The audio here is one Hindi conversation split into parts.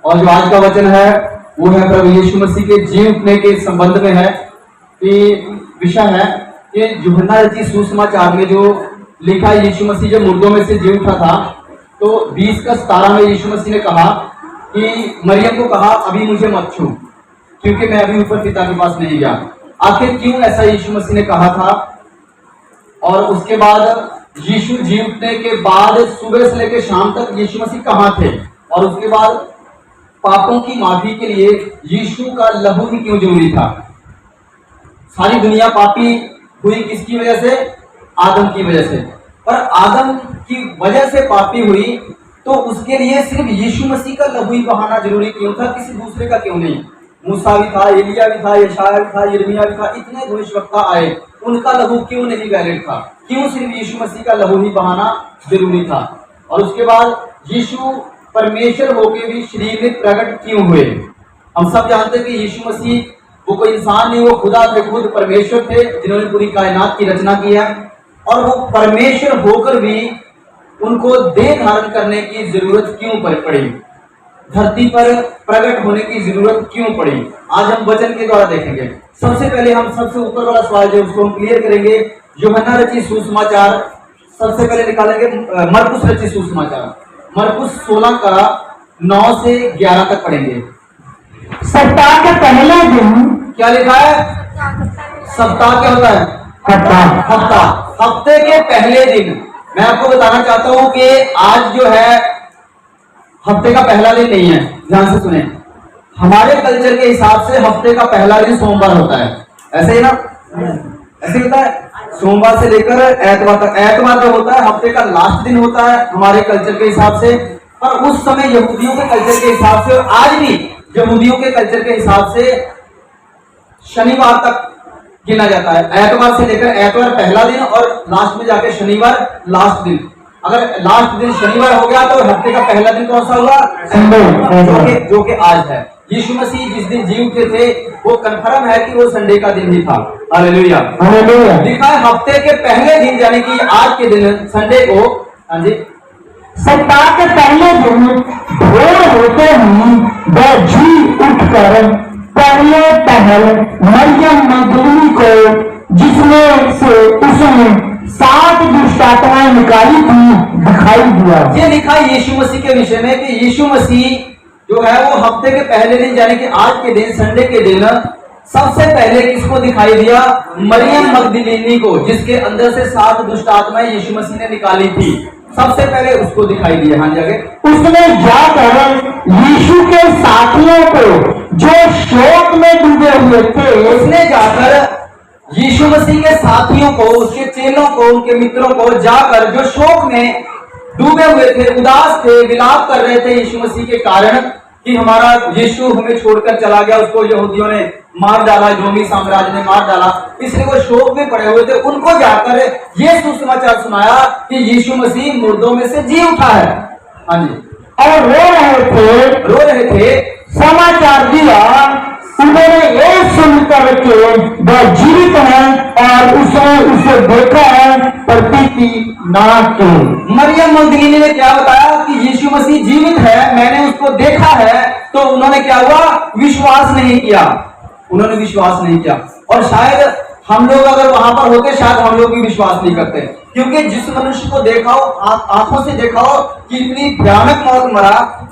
और जो आज का वचन है वो है प्रभु यीशु मसीह के जी उठने के संबंध में है। कि विषय है कि यूहन्ना रचित सुसमाचार में जो लिखा है यीशु मसीह जब मुर्दों में से जी उठा था, तो 20:17 में यीशु मसीह ने कहा कि मरियम को कहा अभी मुझे मत छू, क्योंकि मैं अभी ऊपर पिता के पास नहीं गया। आखिर क्यों ऐसा यीशु मसीह ने कहा था? और उसके बाद यीशु जी उठने के बाद सुबह से लेकर शाम तक यीशु मसीह कहाँ थे? और उसके बाद पापों की माफी के लिए यीशु का लहू ही क्यों जरूरी था? सारी दुनिया पापी हुई किसकी वजह से? आदम की वजह से। पर आदम की वजह से पापी हुई, तो उसके लिए सिर्फ यीशु मसीह का लहू ही बहाना जरूरी क्यों था? किसी दूसरे का क्यों नहीं? मूसा भी था, एलिया भी था, यशायाह भी था, यिर्मयाह भी था, इतने भविष्यवक्ता आए, उनका लहू क्यों नहीं वैलिड था? क्यों सिर्फ यीशु मसीह का लहू ही बहाना जरूरी था? और उसके बाद यीशु परमेश्वर होके भी शरीर में प्रकट क्यों हुए? हम सब जानते हैं कि यीशु मसीह वो कोई इंसान नहीं, वो खुदा थे, खुद परमेश्वर थे जिन्होंने पूरी कायनात की रचना की है। और वो परमेश्वर होकर भी उनको देह धारण करने की जरूरत क्यों पड़ी? धरती पर प्रकट होने की जरूरत क्यों पड़ी? आज हम वचन के द्वारा देखेंगे। सबसे पहले हम सबसे ऊपर वाला सवाल जो उसको हम क्लियर करेंगे। यूहन्ना रचित सुसमाचार सबसे पहले निकालेंगे। मरकुस रचित सुसमाचार, मरकुस 16 का 9 से 11 तक पढ़ेंगे। सप्ताह के पहले दिन क्या लिखा है? सप्ताह क्या होता है? हफ्ता। हफ्ते के पहले दिन। मैं आपको बताना चाहता हूं कि आज जो है हफ्ते का पहला दिन नहीं है। ध्यान से सुने, हमारे कल्चर के हिसाब से हफ्ते का पहला दिन सोमवार होता है। ऐसे ही ना? ऐसे होता है। सोमवार से लेकर एतवार तक। एतवार जो होता है हफ्ते का लास्ट दिन होता है हमारे कल्चर के हिसाब से। पर उस समय यहूदियों के कल्चर के हिसाब से, आज भी यहूदियों के कल्चर के हिसाब से शनिवार तक गिना जाता है। एतवार से लेकर एतवार पहला दिन और लास्ट में जाके शनिवार लास्ट दिन। अगर लास्ट दिन शनिवार हो गया तो हफ्ते का पहला दिन कौन सा हुआ? संडे, जो कि आज है। यीशु मसीह जिस दिन जी उठे थे वो कंफर्म है कि वो संडे का दिन ही था। Hallelujah, hallelujah. लिखा है हफ्ते के पहले दिन, यानी कि आज के दिन संडे को। हाँ जी, सप्ताह के पहले दिन भोर होते ही वह जी उठकर पहले पहल मरियम मगदलीनी को, जिसमें से उसने 7 दुष्ट आत्माएं निकाली थी, दिखाई दिया। ये लिखा है यीशु मसीह के विषय में कि यीशु मसीह जो है वो हफ्ते के पहले दिन, यानी कि आज के दिन संडे के दिन सबसे पहले किसको दिखाई दिया? मरियम मगदलीनी को, जिसके अंदर से 7 दुष्ट आत्माएं यीशु मसीह ने निकाली थी। सबसे पहले उसको दिखाई दिया। हाँ जी, उसने जाकर यीशु के साथियों को जो शोक में डूबे हुए थे, उसने जाकर यीशु मसीह के साथियों को, उसके चेलों को, उनके मित्रों को जाकर जो शोक में डूबे हुए थे, उदास थे, विलाप कर रहे थे यीशु मसीह के कारण कि हमारा यीशु हमें छोड़कर चला गया, उसको यहूदियों ने मार डाला, रोमी साम्राज्य ने मार डाला, इसलिए वो शोक में पड़े हुए थे। उनको जाकर ये सुसमाचार सुनाया कि यीशु मसीह मुर्दों में से जी उठा है। हाँ जी, और रो रहे थे। समाचार दिया, उन्होंने ये सुनकर के वह जीवित है और उसने उसे देखा है, प्रतीति ना के। मरियम मगदलीनी ने क्या बताया कि यीशु मसीह जीवित है, मैंने उसको देखा है। तो उन्होंने क्या हुआ? विश्वास नहीं किया। उन्होंने विश्वास नहीं किया। और शायद हम लोग अगर वहां पर होते, शायद हम लोग भी विश्वास नहीं करते, क्योंकि जिस मनुष्य को देखा हो, आंखों से देखा हो कि इतनी भयानक मौत मरा,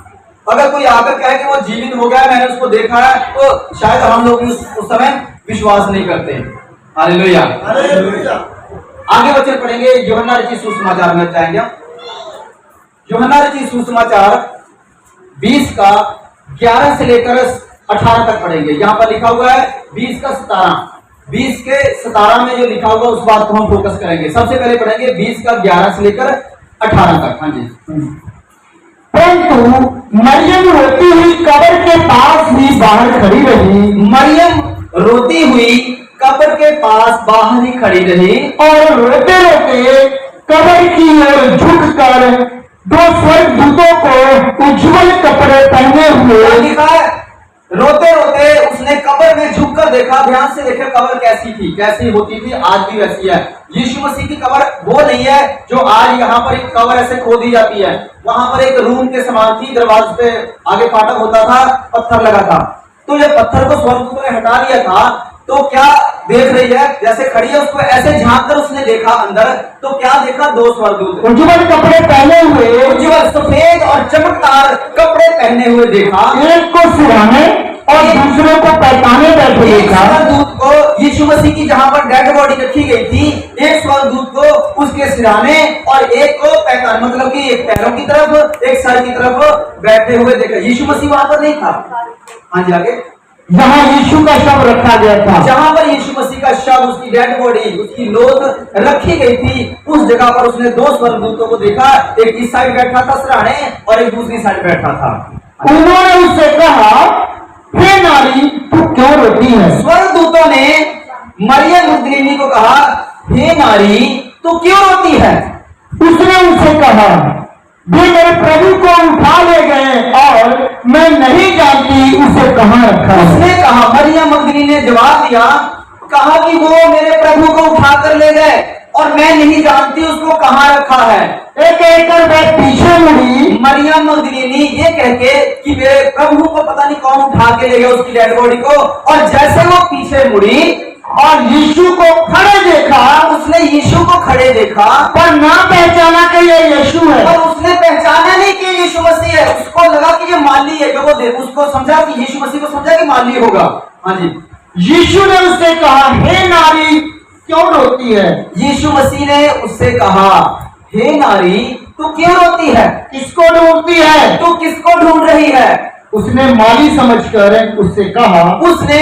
अगर कोई आकर कहे कि वो जीवित हो गया, मैंने उसको देखा है, तो शायद हम लोग उस समय विश्वास नहीं करते। Hallelujah, hallelujah. आगे वचन पढ़ेंगे। यूहन्ना रचित सुसमाचार में जाएंगे। यूहन्ना रचित सुसमाचार 20 का 11 से लेकर 18 तक पढ़ेंगे। यहाँ पर लिखा हुआ है 20 का 17। 20 के 17 में जो लिखा होगा उस बात को हम फोकस करेंगे। सबसे पहले पढ़ेंगे 20 का 11 से लेकर 18 तक। हाँ जी। परंतु मरियम रोती हुई कब्र के पास ही बाहर खड़ी रही। मरियम रोती हुई कब्र के पास बाहर ही खड़ी रही और रोते रोते कब्र की ओर झुककर 2 स्वर्गदूतों को उज्जवल कपड़े पहने हुए। लिखा है रोते रोते उसने कब्र में झुककर देखा। ध्यान से देखे कब्र कैसी थी, कैसी होती थी, आज भी वैसी है। यीशु मसीह की कब्र वो नहीं है जो आज यहाँ पर एक कब्र ऐसे खो दी जाती है। वहां पर एक रूम के समान थी, दरवाजे पे आगे फाटक होता था, पत्थर लगा था। तो जब पत्थर को स्वर्गदूत ने हटा लिया था, तो क्या देख रही है, जैसे खड़ी है, उसको ऐसे झांक कर उसने देखा अंदर, तो क्या देखा? 2 स्वर्गदूत उज्जवल कपड़े पहने हुए, उज्जवल सफेद और चमकदार कपड़े पहने हुए देखा। एक को सिरहाने और दूसरे को पहचाने बैठे एक देखा। स्वर्गदूत को यीशु मसीह की जहां पर डेड बॉडी रखी गई थी, एक स्वर्गदूत को उसके सिरहाने और एक को पहचान, मतलब कि एक पैरों की तरफ एक सर की तरफ बैठे हुए देखा। यीशु मसीह वहां पर नहीं था। हाँ जी, आगे। जहाँ यीशु का शव रखा गया था, जहां पर यीशु मसीह का शव, उसकी डेड बॉडी, उसकी लोथ रखी गई थी, उस जगह पर उसने 2 स्वर्गदूतों को देखा। एक इस साइड बैठा था सिरहाने और एक दूसरी साइड बैठा था। उन्होंने उससे कहा, हे नारी, तू क्यों रोती है? स्वर्गदूतों ने मरियम मगदलीनी को कहा, हे नारी, तू क्यों रोती है? उसने उनसे कहा, वे मेरे प्रभु को उठा ले गए और मैं नहीं जानती उसे कहाँ रखा है। उसने कहा, मरियम मगदलीनी ने जवाब दिया, कहा कि वो मेरे प्रभु को उठा कर ले गए और मैं नहीं जानती उसको कहाँ रखा है। एक कर वह पीछे मुड़ी, मरियम मगदलीनी ये कह के कि मेरे प्रभु को पता नहीं कौन उठा के ले गया, उसकी डेड बॉडी को, और जैसे वो पीछे मुड़ी और यीशु को खड़े देखा, उसने यीशु को खड़े देखा, पर ना पहचाना कि ये यीशु है। और उसने पहचाना नहीं कि यीशु मसीह है। उसको लगा कि ये माली है, जो वो उसको समझा कि यीशु मसीह को समझा कि माली होगा। हाँ जी। यीशु ने उससे कहा, हे नारी, क्यों रोती है? यीशु मसीह ने उससे कहा, हे नारी, तू क्यों रोती है? किसको ढूंढती है? तू किसको ढूंढ रही है? उसने माली समझकर उससे कहा, उसने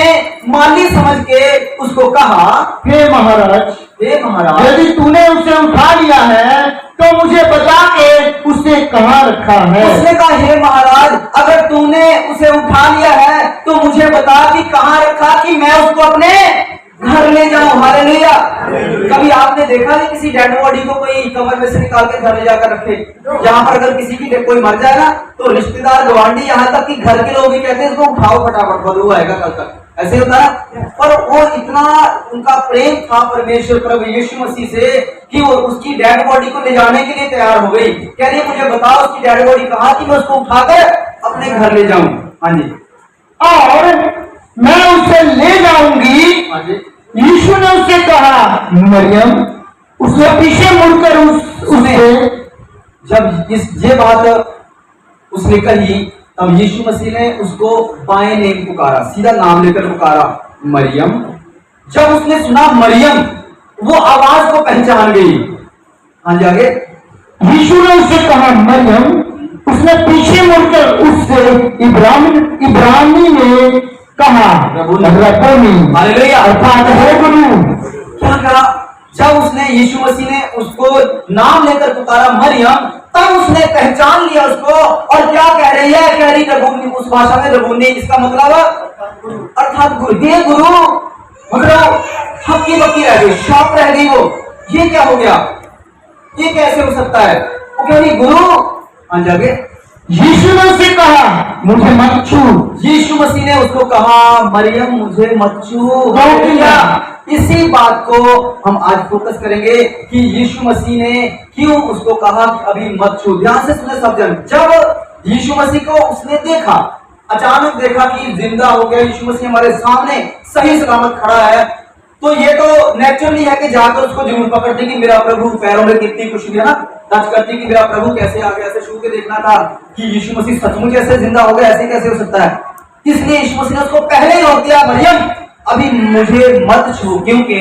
माली समझ के उसको कहा, हे महाराज, हे महाराज, यदि तूने उसे उठा लिया है तो मुझे बता के उसे कहाँ रखा है। उसने कहा, हे महाराज, अगर तूने उसे उठा लिया है तो मुझे बता कि कहाँ रखा, कि मैं उसको अपने घर ले जाऊं। हालेलुया। कभी आपने देखा है किसी डेड बॉडी को कोई कब्र में से निकाल के घर ले जाकर रखे? यहाँ पर अगर किसी की कोई मर जाए ना, तो रिश्तेदार गवांडी, यहाँ तक कि घर के लोग भी कहते हैं इसको उठाओ फटाफट, बदबू आएगा कल तक। ऐसे होता है। पर वो इतना उनका प्रेम था परमेश्वर प्रभु यीशु मसीह से कि वो उसकी डेड बॉडी को ले जाने के लिए तैयार हो गई। कह रही, मुझे बताओ उसकी डेड बॉडी कहाँ, कि मैं उसको उठाकर अपने घर ले जाऊं। हाँ जी। और मैं उसे ले जाऊंगी। हाँ जी। यीशु ने उससे कहा, मरियम। उसने पीछे मुड़कर उसने जब ये बात उसने कही, तब यीशु मसीह ने उसको बाएं नेम पुकारा, सीधा नाम लेकर पुकारा, मरियम। जब उसने सुना मरियम, वो आवाज को पहचान गई। हाँ जी, आगे। यीशु ने उससे कहा, मरियम। उसने पीछे मुड़कर उससे इब्रानी में कहा, रब्बोनी, हालेलुया, अर्थात हे गुरु। क्या कहा? जब उसने यीशु मसीह ने उसको नाम लेकर पुकारा मरियम, तब उसने पहचान लिया उसको। और क्या कह रही है? कह रही रबूनी, उस भाषा में रबूनी, इसका मतलब अर्थात गुरु। हे गुरु, मतलब हक्की बक्की रह गई, शॉक रह गई वो। ये क्या हो गया? ये कैसे हो सकता है? वो कह रही गुरु। हाँ जागे। यीशु ने उससे कहा, मुझे मत छू। यीशु मसीह ने उसको कहा, मरियम, मुझे मत छू। इसी बात को हम आज फोकस करेंगे कि यीशु मसीह ने क्यों उसको कहा कि अभी मत छू। ध्यान से सुने सब जन। जब यीशु मसीह को उसने देखा, अचानक देखा कि जिंदा हो गया यीशु मसीह हमारे सामने सही सलामत खड़ा है, तो ये तो नेचुरली है कि जाकर उसको जरूर पकड़ती कि मेरा प्रभु, पैरों में कितनी खुशी है ना, टच करती कि मेरा प्रभु कैसे आ गया, ऐसे छू के देखना था कि यीशु मसीह सचमुच ऐसे जिंदा हो गया, ऐसे कैसे हो सकता है। इसलिए यीशु मसीह ने उसको पहले ही रोक दिया, मरियम अभी मुझे मत छू, क्योंकि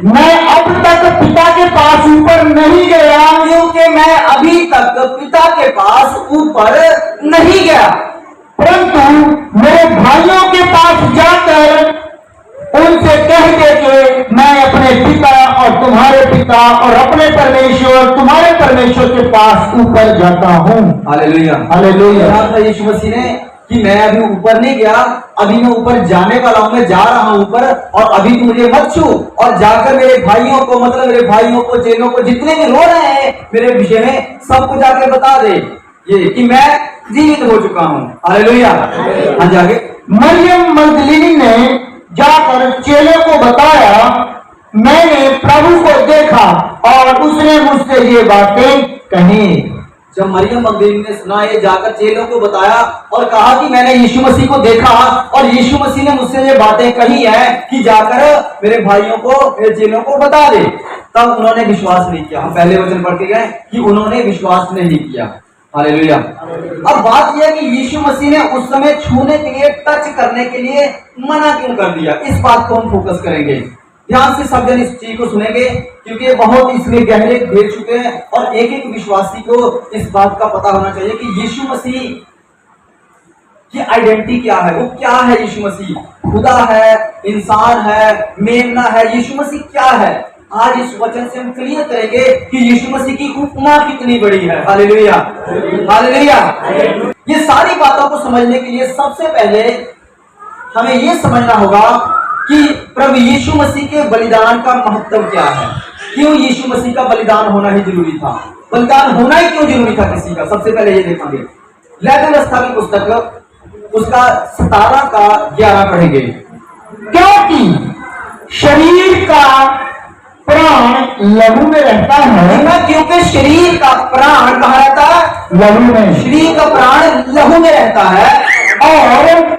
मैं अब तक पिता के पास ऊपर नहीं गया। क्योंकि मैं अभी तक पिता के पास ऊपर नहीं गया, परंतु मेरे भाइयों के पास जाकर उनसे कह दे कि मैं अपने पिता और तुम्हारे पिता और अपने परमेश्वर तुम्हारे परमेश्वर के पास ऊपर जाता हूँ। Hallelujah, hallelujah. कहा था यीशु मसीह ने कि मैं अभी ऊपर नहीं गया, अभी मैं ऊपर जाने वाला हूँ, मैं जा रहा हूँ ऊपर, और अभी तू मुझे मत छू। और जाकर मेरे भाइयों को, मतलब मेरे भाइयों को, चेलों को, जितने भी रो रहे हैं मेरे विषय में, सबको जाके बता दे ये कि मैं जीवित हो चुका हूँ। हालेलुया। हाँ, जाके मरियम मगदलीनी ने जाकर चेले को बताया मैंने प्रभु को देखा और उसने मुझसे ये बातें कही। जब मरियम मगदलीनी ने सुना, ये जाकर चेलों को बताया और कहा कि मैंने यीशु मसीह को देखा और यीशु मसीह ने मुझसे ये बातें कही है कि जाकर मेरे भाइयों को, मेरे चेलों को बता दे। तब उन्होंने विश्वास नहीं किया। हम पहले वचन पढ़ के गए कि उन्होंने विश्वास नहीं किया। हालेलुया। अब बात यह है कि यीशु मसीह ने उस समय छूने के लिए, टच करने के लिए मना क्यों कर दिया, इस बात को हम फोकस करेंगे। ध्यान से सब जन इस चीज को सुनेंगे, क्योंकि ये बहुत इसमें गहरे घेर चुके हैं और एक एक विश्वासी को इस बात का पता होना चाहिए कि यीशु मसीह की आइडेंटिटी क्या है, वो क्या है। यीशु मसीह खुदा है, इंसान है, मेमना है, यीशु मसीह क्या है। आज इस वचन से हम क्लियर करेंगे कि यीशु मसीह की उपमा कितनी बड़ी है। Hallelujah, hallelujah. ये सारी बातों को समझने के लिए सबसे पहले हमें ये समझना होगा कि प्रभु यीशु मसीह के बलिदान का महत्व क्या है। क्यों यीशु मसीह का बलिदान होना ही जरूरी था, बलिदान होना ही क्यों जरूरी था किसी का, सबसे पहले ये देखेंगे। लेवी व्यवस्था की पुस्तक उसका 17 का 11 पढ़ेंगे। क्योंकि शरीर का प्राण लहू में रहता है। क्योंकि शरीर का प्राण कहाँ रहता है? लहू में। शरीर का प्राण लहू में रहता है और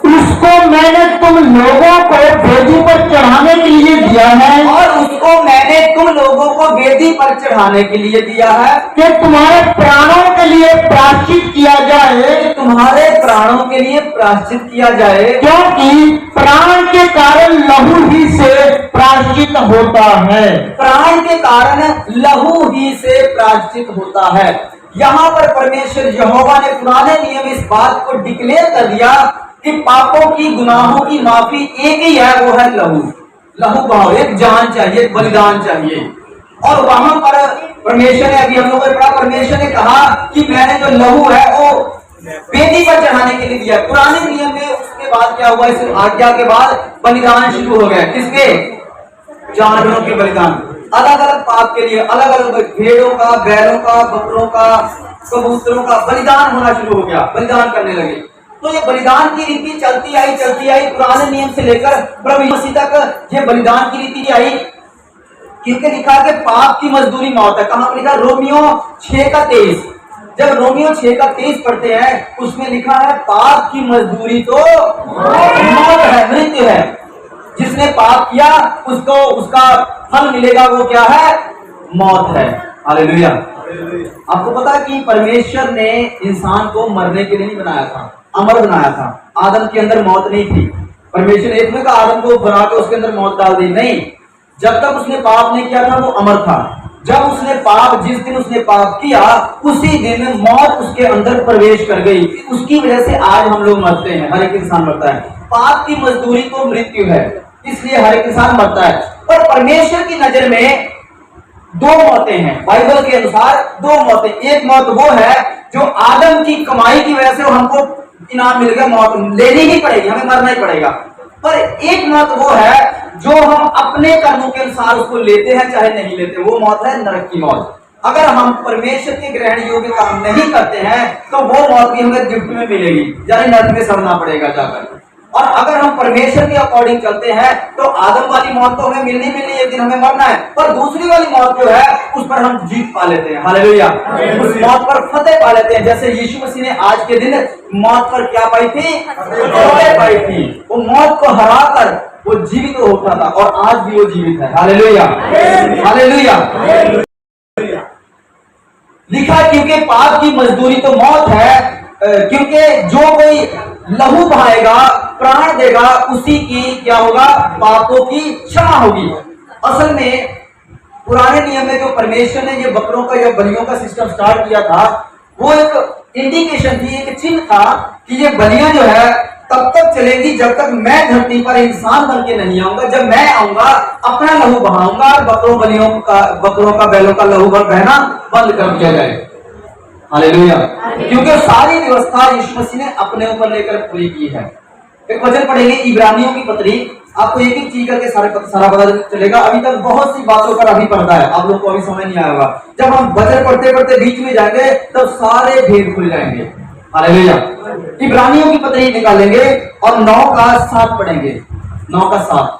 उसको मैंने तुम लोगों को वेदी पर चढ़ाने के लिए दिया है। और उसको मैंने तुम लोगों को वेदी पर चढ़ाने के लिए दिया है कि तुम्हारे प्राणों के लिए प्रायश्चित किया जाए। तुम्हारे प्राणों के लिए प्रायश्चित किया जाए, क्योंकि प्राण के कारण लहू ही से प्रायश्चित होता है। प्राण के कारण लहू ही से प्रायश्चित होता है। यहाँ पर परमेश्वर यहोवा ने पुराने नियम इस बात को डिक्लेयर कर दिया कि पापों की, गुनाहों की माफी एक ही है, वो है लहू। लहू बहाओ, एक जान चाहिए, एक बलिदान चाहिए। और वहां पर परमेश्वर ने, अभी हम लोगों ने पढ़ा, परमेश्वर ने कहा कि मैंने जो लहू है वो वेदी पर चढ़ाने के लिए दिया। पुराने नियम में उसके बाद क्या हुआ, इस आज्ञा के बाद बलिदान शुरू हो गया। किसके? जानवरों के बलिदान, अलग अलग पाप के लिए, अलग अलग भेड़ों का, बैलों का, बकरों का, कबूतरों का बलिदान होना शुरू हो गया, बलिदान करने लगे। तो ये बलिदान की रीति चलती आई पुराने नियम से लेकर प्रभु यीशु मसीह तक ये बलिदान की रीति आई। क्योंकि लिखा है कि पाप की मजदूरी मौत है। कहां पर लिखा? रोमियो 6 का 23। जब रोमियो 6 का 23 पढ़ते हैं उसमें लिखा है पाप की मजदूरी तो मौत है, मृत्यु है। जिसने पाप किया उसको उसका फल मिलेगा, वो क्या है? मौत है। हालेलुया। आपको पता है कि परमेश्वर ने इंसान को मरने के लिए नहीं बनाया था, अमर बनाया था। आदम के अंदर मौत नहीं थी। परमेश्वर ने एक में कहा आदम को बना के उसके अंदर मौत डाल दी, नहीं। जब तक उसने पाप नहीं किया था वो अमर था। जब उसने पाप, जिस दिन उसने पाप किया उसी दिन मौत उसके अंदर प्रवेश कर गई। उसकी वजह से आज हम लोग मरते हैं, हर एक इंसान मरता है। पाप की मजदूरी तो मृत्यु है, इसलिए हर एक इंसान मरता है। पर परमेश्वर की नजर में 2 मौतें हैं, बाइबल के अनुसार 2 मौतें। एक मौत वो है जो आदम की कमाई की वजह से हमको इनाम मिल गया, मौत लेनी ही पड़ेगी, हमें मरना ही पड़ेगा। पर एक मौत वो है जो हम अपने कर्मों के अनुसार उसको लेते हैं चाहे नहीं लेते, वो मौत है नरक की मौत। अगर हम परमेश्वर के ग्रहण योग्य काम नहीं करते हैं तो वो मौत भी हमें गिफ्ट में मिलेगी, यानी नरक में सड़ना पड़ेगा जाकर। और अगर हम परमेश्वर के अकॉर्डिंग चलते हैं तो आदम वाली मौत तो हमें मिलनी, एक दिन हमें मरना है। पर दूसरी वाली मौत जो है उस पर हम जीत पा लेते हैं। हालेलुया। उस मौत पर फतेह पा लेते हैं। जैसे यीशु मसीह ने आज के दिन मौत पर क्या पाई थी? फतेह पाई थी। वो मौत को हराकर वो जीवित हो उठा था और आज भी वो जीवित है। Hallelujah, hallelujah. लिखा क्योंकि पाप की मजदूरी तो मौत है, क्योंकि जो कोई लहू बहाएगा, प्राण देगा, उसी की क्या होगा? पापों की क्षमा होगी। असल में पुराने नियम में जो परमेश्वर ने ये बकरों का या बलियों का सिस्टम स्टार्ट किया था, वो एक इंडिकेशन थी, एक चिन्ह था कि ये बलियां जो है तब तक चलेंगी जब तक मैं धरती पर इंसान बन के नहीं आऊंगा। जब मैं आऊंगा अपना लहू बहाऊंगा और बकरों का बैलों का लहू बहना बंद कर दिया जाए। हालेलुया। क्योंकि सारी व्यवस्था यीशु मसीह ने अपने ऊपर लेकर पूरी की है। एक वचन पढ़ेंगे इब्रानियों की पत्री, आपको एक एक चीज करके सारा पता चलेगा। अभी तक बहुत सी बातों पर अभी पढ़ता है, आप लोग को अभी समझ नहीं आया होगा। जब हम वचन पढ़ते पढ़ते बीच में जाएंगे तब सारे भेद खुल जाएंगे। हालेलुया। इब्रानियों की पत्री निकालेंगे और 9 का 7 पढ़ेंगे। 9 का 7।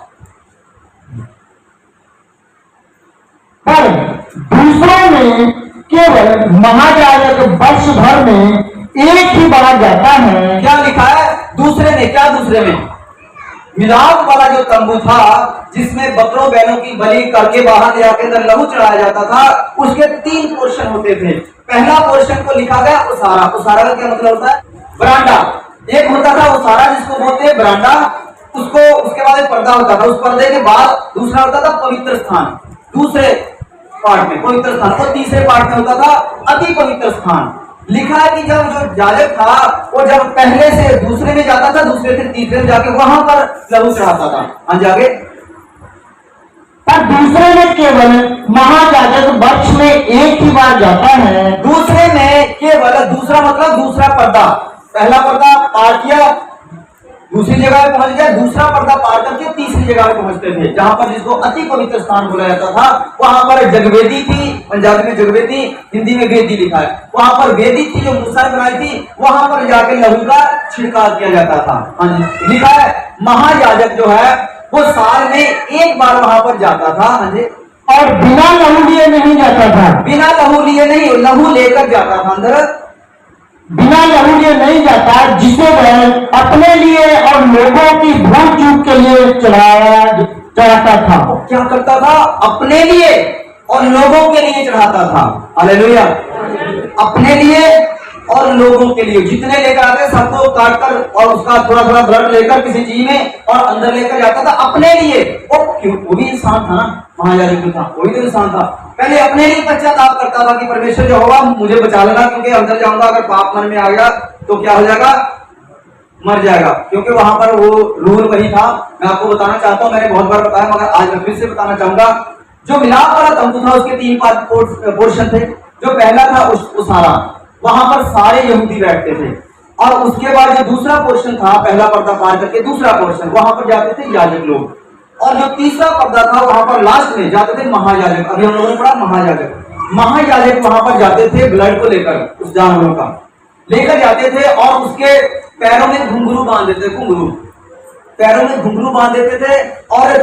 पर दूसरों में केवल महायाजक वर्ष भर में एक ही बार जाता है। क्या लिखा है दूसरे में? क्या दूसरे में? मिलाप वाला जो तंबू था जिसमें बकरों बैलों की बलि करके बाहर ले आके अंदर लहू चढ़ाया जाता था, उसके 3 पोर्शन होते थे। पहला पोर्शन को लिखा गया उसारा। उसारा का क्या मतलब होता है? बरांडा। एक होता था उसारा जिसको बोलते हैं बरांडा, उसको उसके बाद एक पर्दा होता था, उस पर्दे के बाद दूसरा होता था पवित्र स्थान, दूसरे पार्ट में पवित्र स्थान, और तीसरे पार्ट में होता था अति पवित्र स्थान। लिखा है कि जब जो याजक था वो जब पहले से दूसरे में जाता था, दूसरे से तीसरे में जाके वहां पर लहू चढ़ाता था। हाँ जाके पर दूसरे में केवल महायाजक वर्ष में एक ही बार जाता है। दूसरे में केवल, दूसरा मतलब दूसरा पर्दा, पहला पर्दा पार किया, दूसरी जगह पे पहुंच गया, दूसरा पर्दा पार करके तीसरी जगह पे पहुंचते थे, जहां पर जिसको अति पवित्र स्थान बोला जाता था। वहां पर जगवेदी थी, पंजाबी में जगवेदी, हिंदी में वेदी लिखा है। वहां पर वेदी थी जो मूसा ने बनाई थी, वहां पर जाके लहू का छिड़काव किया जाता था। हाँ जी, लिखा है महायाजक जो है वो साल में एक बार वहां पर जाता था। हाँ जी, और बिना लहू लिए नहीं जाता था। बिना लहू लिए नहीं, लहू लेकर जाता था अंदर। बिना लहू लिए नहीं जाता, जिसे वह अपने लिए और लोगों की भूल चूक के लिए चढ़ाता था। क्या करता था? अपने लिए और लोगों के लिए चढ़ाता था। हालेलुया। अपने लिए और लोगों के लिए जितने लेकर आते सबको काट कर और उसका थोड़ा थोड़ा ब्लड लेकर किसी चीज में और अंदर लेकर जाता था अपने लिए। वो भी इंसान था ना, महायाजक था, वो भी तो इंसान था। पहले अपने लिए पश्चाताप करता था कि परमेश्वर जो होगा मुझे बचा लेना, क्योंकि अंदर जाऊंगा अगर पाप मन में आ गया तो क्या हो जाएगा? मर जाएगा। क्योंकि वहां पर वो रूल वही था। मैं आपको बताना चाहता हूँ, मैंने बहुत बार बताया मगर आज मैं फिर से बताना चाहूंगा। जो मिलाप वाला तंबू था उसके 3 पोर्शन थे। जो पहला था उसारा, वहां पर सारे यहूदी बैठते थे, और उसके बाद जो दूसरा पोर्शन था, पहला पर्दा पार करके दूसरा पोर्शन, वहां पर जाते थे याजक लोग, और जो तीसरा पर्दा था वहां पर लास्ट में जाते थे महायाजक। अभी हम लोगों ने पढ़ा महायाजक वहां पर जाते थे ब्लड को लेकर, उस जानवरों का लेकर जाते थे, और उसके पैरों में घुंघरू बांध देते थे। घुंघरू पैरों में घुंघरू बांध देते थे, और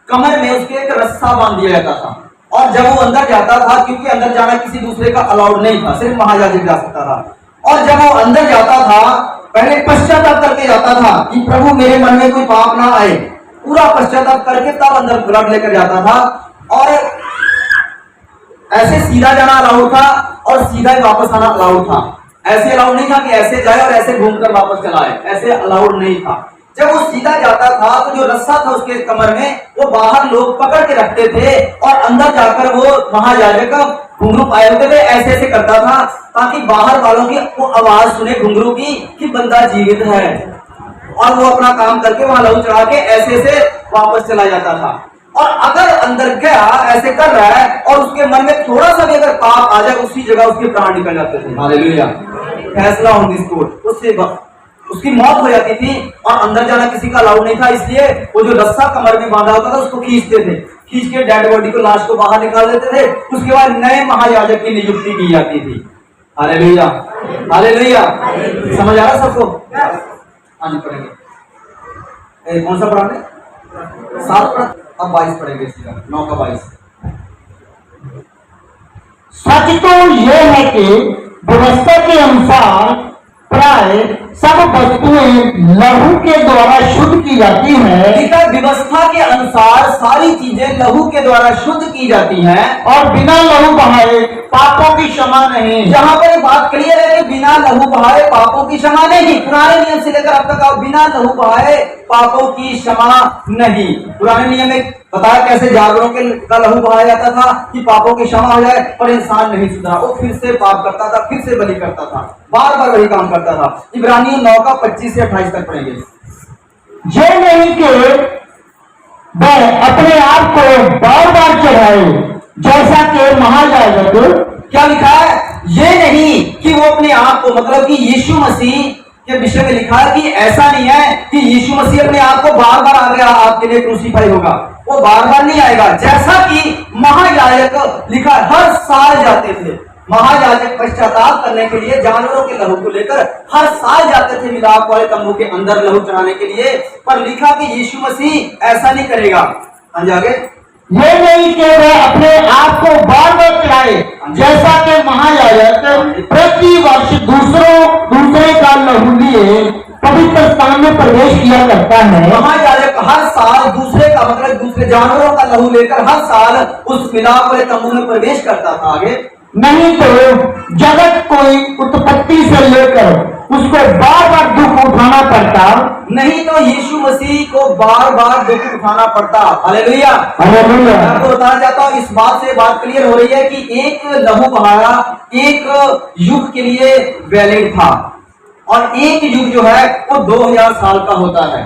कमर में उसके एक रस्सा बांध दिया जाता था। और जब वो अंदर जाता था, क्योंकि अंदर जाना किसी दूसरे का अलाउड नहीं था, सिर्फ महायाजक जा सकता था, और जब वो अंदर जाता था पहले पश्चाताप करके जाता था कि प्रभु मेरे मन में कोई पाप ना आए, पूरा पश्चाताप करके तब अंदर ब्लड लेकर जाता था। और ऐसे सीधा जाना अलाउड था और सीधा ही वापस आना अलाउड था। ऐसे अलाउड नहीं था कि ऐसे जाए और ऐसे घूमकर वापस चला आए, ऐसे अलाउड नहीं था। जब वो सीधा जाता था तो जो रस्सा था उसके कमर में वो बाहर लोग पकड़ के रखते थे, और अंदर जाकर वो महायाजक घुंघरू पाए होते थे, ऐसे ऐसे करता था ताकि बाहर वालों की वो आवाज सुने घुंघरू की कि बंदा जीवित है, और वो अपना काम करके वहां लहू चढ़ा के ऐसे से वापस चला जाता था। और अगर अंदर गया ऐसे कर रहा है और उसके मन में थोड़ा सा भी अगर पाप आ जाए, उसी जगह उसके प्राण निकल जाते थे। हालेलुया। फैसला ऑन द स्पॉट, उससे उसकी मौत हो जाती थी, और अंदर जाना किसी का अलाउड नहीं था। इसलिए वो जो रस्सा कमर में बांधा होता था उसको खींचते थे, खींच के डेड बॉडी को, लाश को बाहर निकाल देते थे। उसके बाद नए महायाजक की नियुक्ति की जाती थी। Hallelujah, hallelujah. समझ आ रहा सबको? आगे पढ़ेंगे। कौन सा पढ़ा? 7 पढ़ा, अब 22 पढ़ेंगे, इसका 9 का 22। सच तो यह है कि व्यवस्था के अनुसार प्राय सब वस्तुएं लहू के द्वारा शुद्ध की जाती है। व्यवस्था के अनुसार सारी चीजें लहू के द्वारा शुद्ध की जाती हैं, और बिना लहू बहाए पापों की क्षमा नहीं। यहाँ पर बात क्लियर है कि बिना लहू बहाए पापों की क्षमा नहीं। पुराने नियम से लेकर अब तक बिना लहू बहाए पापों की क्षमा नहीं। पुराने नियम में बताया कैसे जानवरों का लहू बहाया जाता था कि पापों की क्षमा हो जाए, पर इंसान नहीं सुधरा, वो फिर से पाप करता था, फिर से बलि करता था, बार बार वही काम करता था। इब्रानियों 9 का 25 से 28 तक पढ़ेंगे। ये नहीं कि वह अपने आप को बार बार चढ़ाए, जैसा कि महायाजक। क्या लिखा है? ये नहीं कि वो अपने आप को, मतलब कि यीशु मसीह के विषय में लिखा है कि ऐसा नहीं है कि यीशु मसीह अपने आप को बार बार आ गया आपके लिए क्रूसीफाई होगा, वो बार बार नहीं आएगा। जैसा कि महायाजक लिखा हर साल जाते थे, महायाजक पश्चाताप करने के लिए जानवरों के लहू को लेकर हर साल जाते थे मिलाप वाले तंबू के अंदर लहू चढ़ाने के लिए। पर लिखा कि यीशु मसीह ऐसा नहीं करेगा। आगे ये नहीं कि वह अपने आप को बार बार चढ़ाए, जैसा कि महायाजक प्रति वर्ष दूसरे का लहू लिए पवित्र स्थान में प्रवेश किया करता है। महायाजक हर साल दूसरे का मतलब दूसरे जानवरों का लहू लेकर हर साल उस मिलाप वाले तंबू में प्रवेश करता था। आगे नहीं तो जगत कोई उत्पत्ति से लेकर उसको बार बार दुख उठाना पड़ता, नहीं तो यीशु मसीह को बार बार दुख उठाना पड़ता। हालेलुया। हालेलुया। मैं आपको बताना चाहता हूँ, इस बात से बात क्लियर हो रही है कि एक लहू बहाया एक युग के लिए वैलिड था और एक युग जो है वो 2000 साल का होता है।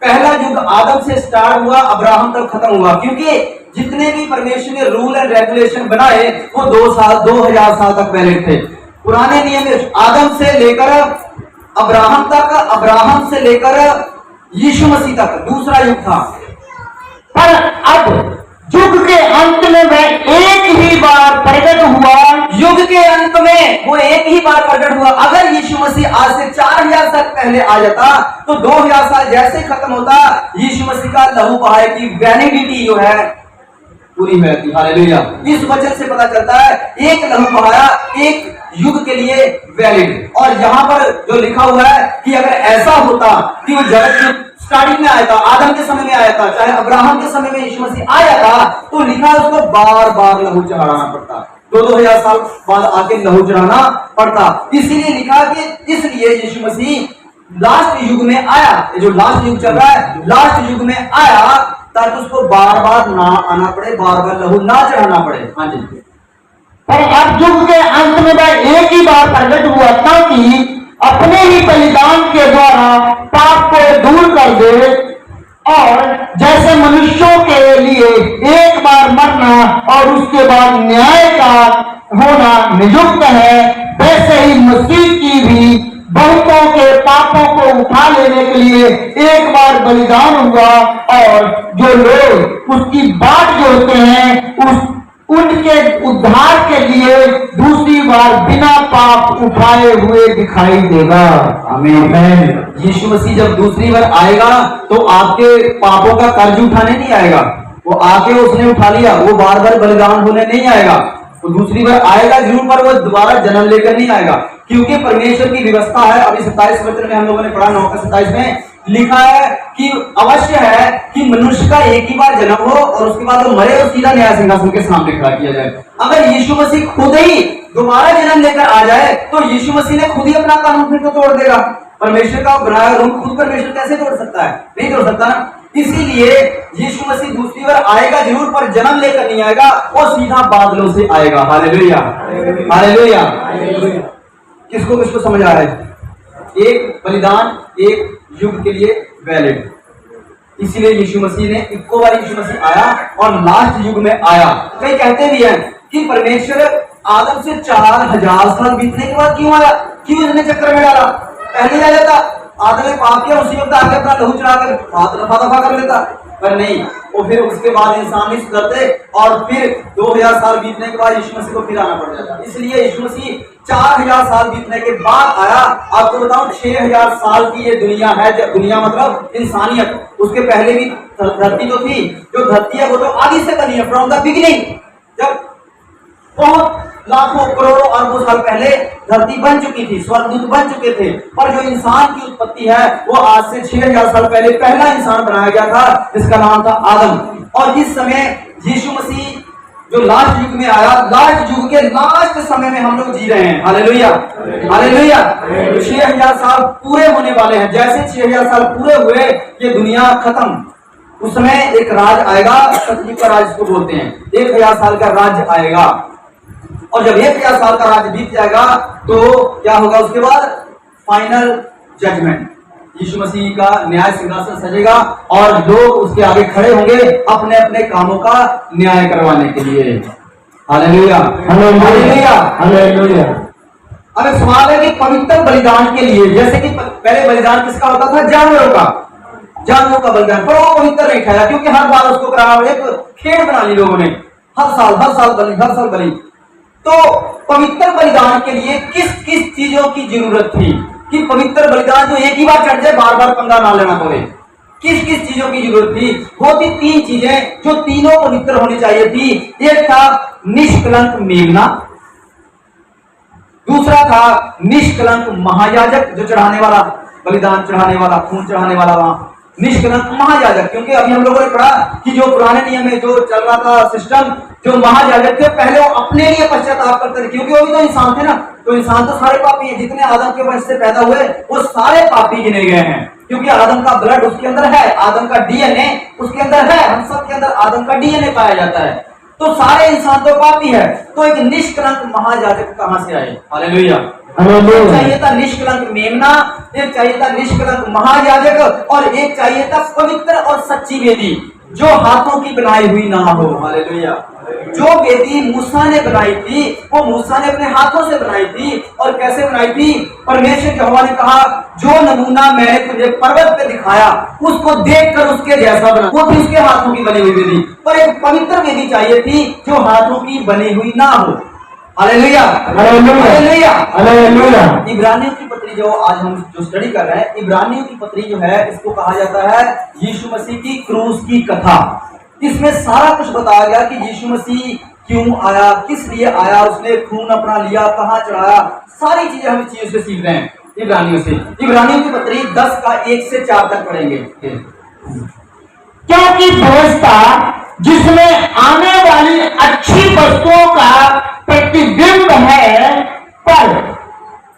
पहला युग आदम से स्टार्ट हुआ, अब्राहम तक खत्म हुआ, क्योंकि जितने भी परमेश्वर ने रूल एंड रेगुलेशन बनाए वो 2000 साल तक वैलिड थे। पुराने नियम में आदम से लेकर अब्राहम तक, अब्राहम से लेकर यीशु मसीह तक दूसरा युग था। पर अब युग के अंत में वह एक ही बार प्रकट हुआ। युग के अंत में वो एक ही बार प्रकट हुआ। अगर यीशु मसीह आज से 4000 साल पहले आ जाता तो 2000 साल जैसे खत्म होता, यीशु मसीह का लहू बहाए की वैलिडिटी जो है पूरी हुई थी। हालेलुया। इस वचन से पता चलता है एक लहू बहाया एक युग के लिए वैलिड। और यहाँ पर जो लिखा हुआ है कि अगर ऐसा होता कि वो जगत स्टार्टिंग में आया था, आदम के समय में आया था, चाहे अब्राहम के समय में यीशु मसीह आया था, तो लिखा है उसको बार बार लहू चढ़ाना पड़ता, 2000 साल बाद आके लहू चढ़ाना पड़ता। इसीलिए लिखा कि इसलिए यीशु मसीह लास्ट युग में आया, जो लास्ट युग चल रहा है लास्ट युग में आया ताकि उसको बार बार ना आना पड़े, बार बार लहू ना चढ़ाना पड़े। हाँ जी। पर अब युग के अंत में वह एक ही बार प्रकट हुआ ताकि अपने ही बलिदान के द्वारा पाप को दूर कर दे। और जैसे मनुष्यों के लिए एक बार मरना और उसके बाद न्याय का होना नियुक्त है, वैसे ही मसीह की भी बहुतों के पापों को उठा लेने के लिए एक बार बलिदान हुआ। और जो लोग उसकी बाट जोड़ते हैं उनके उद्धार के लिए दूसरी बार बिना पाप उठाए हुए दिखाई देगा। आमीन। यीशु मसीह जब दूसरी बार आएगा तो आपके पापों का कर्ज उठाने नहीं आएगा, वो आके उसने उठा लिया, वो बार बार बलिदान होने नहीं आएगा। वो दूसरी बार आएगा जरूर, पर वो दोबारा जन्म लेकर नहीं आएगा, क्योंकि परमेश्वर की व्यवस्था है। अभी 27 वचन में हम लोगों ने पढ़ा, 9:27 में लिखा है कि अवश्य है कि मनुष्य का एक ही बार जन्म हो और उसके बाद वो मरे और सीधा न्याय सिंहासन के सामने खड़ा किया जाए। अगर यीशु मसीह खुद ही दोबारा जन्म लेकर आ जाए तो यीशु मसीह ने खुद ही अपना कानून फिर तो तोड़ देगा। परमेश्वर का बनाया रूप खुद परमेश्वर कैसे तोड़ सकता है? नहीं तोड़ सकता ना। इसीलिए यीशु मसीह दूसरी बार आएगा जरूर, पर जन्म लेकर नहीं आएगा, वो सीधा बादलों से आएगा। Hallelujah, hallelujah. किसको किसको समझ आ रहा है? एक बलिदान एक युग के लिए वैलिड। इसीलिए यीशु मसीह ने इक्को बार यीशु मसीह आया और लास्ट युग में आया। कई कहते भी हैं कि परमेश्वर आदम से 4000 साल बीतने के बाद क्यों आया, क्यों इसने चक्कर में डाला? पहले आ जाता, आदम ने पाप किया, उसी वक्त आके अपना लहू चढ़ाकर हाथ रफा दफा कर लेता, पर नहीं, वो फिर उसके बाद इंसान नहीं सुधरते और फिर 2000 साल बीतने के बाद यीशु मसीह को फिर आना पड़ जाता। इसलिए यीशु मसीह 4000 साल बीतने के बाद आया। आपको बताऊं 6000 साल की ये दुनिया है, जब दुनिया मतलब इंसानियत, उसके पहले भी धरती तो थी, जो धरती है वो तो आदि से बनी है, फ्रॉम द बिगिनिंग। जब बहुत लाखों करोड़ों अरबों साल पहले धरती बन चुकी थी, स्वर्गदूत बन चुके थे, पर जो इंसान की उत्पत्ति है वो आज से 6000 साल पहले पहला इंसान बनाया गया था, जिसका नाम था आदम। और इस समय यीशु मसीह जो लास्ट युग में आया, लास्ट युग के लास्ट समय में हम लोग जी रहे हैं। Hallelujah, hallelujah. 6000 साल पूरे होने वाले हैं। जैसे 6000 साल पूरे हुए ये दुनिया खत्म, उस समय एक राज आएगा, सतयुग का राज इसको बोलते हैं। 1000 साल का राज्य आएगा और जब 1000 साल का राज्य बीत जाएगा तो क्या होगा? उसके बाद फाइनल जजमेंट, यीशु मसीह का न्याय सिंहासन सजेगा और लोग उसके आगे खड़े होंगे अपने अपने कामों का न्याय करवाने के लिए। Hallelujah, hallelujah, hallelujah. अब एक सवाल है कि पवित्र बलिदान के लिए, जैसे कि पहले बलिदान किसका होता था? जानवरों का, जानवरों का बलिदान, पर वो पवित्र नहीं ठहरा, क्योंकि हर बार उसको कराया, एक खेल बना ली लोगों ने, हर साल बलि, हर साल बलि। तो पवित्र बलिदान के लिए किस किस चीजों की जरूरत थी कि पवित्र बलिदान जो एक ही बार चढ़ जाए, बार बार पंगा ना लेना पड़े? किस किस चीजों की जरूरत थी? वो थी तीन चीजें जो तीनों पवित्र होनी चाहिए थी। एक था निष्कलंक मेमना, दूसरा था निष्कलंक महायाजक जो चढ़ाने वाला, बलिदान चढ़ाने वाला, खून चढ़ाने वाला वहां निष्कलंक महायाजक। क्योंकि अभी हम लोगों ने पढ़ा कि जो पुराने नियम में जो चल रहा था सिस्टम, जो महायाजक थे पहले वो अपने लिए पश्चाताप करते थे, क्योंकि वो भी तो इंसान थे ना। तो इंसान तो सारे पापी हैं, जितने आदम के वंश से पैदा हुए वो सारे पापी गिने गए हैं, क्योंकि आदम का ब्लड उसके अंदर है, आदम का डीएनए उसके अंदर है, हम सब के अंदर आदम का डीएनए पाया जाता है। तो सारे इंसान तो पापी है। तो एक निष्कलंक महायाजक कहां से आए? हालेलुया। एक चाहिए था निष्कलंक मेमना, एक चाहिए था निष्कलंक महायाजक, और एक चाहिए था पवित्र और सच्ची वेदी जो हाथों की बनाई हुई ना हो। हालेलुया। जो वेदी मूसा ने बनाई थी वो मूसा ने अपने हाथों से बनाई थी। और कैसे बनाई थी? परमेश्वर यहोवा ने कहा जो नमूना मैंने तुझे पर्वत पे दिखाया उसको देखकर उसके जैसा बना। वो थी उसके हाथों की बनी हुई वेदी। पर एक पवित्र वेदी चाहिए थी जो हाथों की बनी हुई ना हो। Hallelujah, hallelujah, hallelujah. इब्रानियों की पत्री जो आज हम जो स्टडी कर रहे हैं, इब्रानियों की पत्री जो है इसको कहा जाता है यीशु मसीह की क्रूस की कथा। इसमें सारा कुछ बताया गया कि यीशु मसीह क्यों आया, किस लिए आया, उसने खून अपना लिया, कहां चढ़ाया, सारी चीजें हम इस चीज से सीख रहे हैं इब्रानियों से। इब्रानियों की पत्री 10 का 1 से 4 तक पढ़ेंगे। क्योंकि व्यवस्था जिसमें आने वाली अच्छी वस्तुओं का प्रतिबिंब है, पर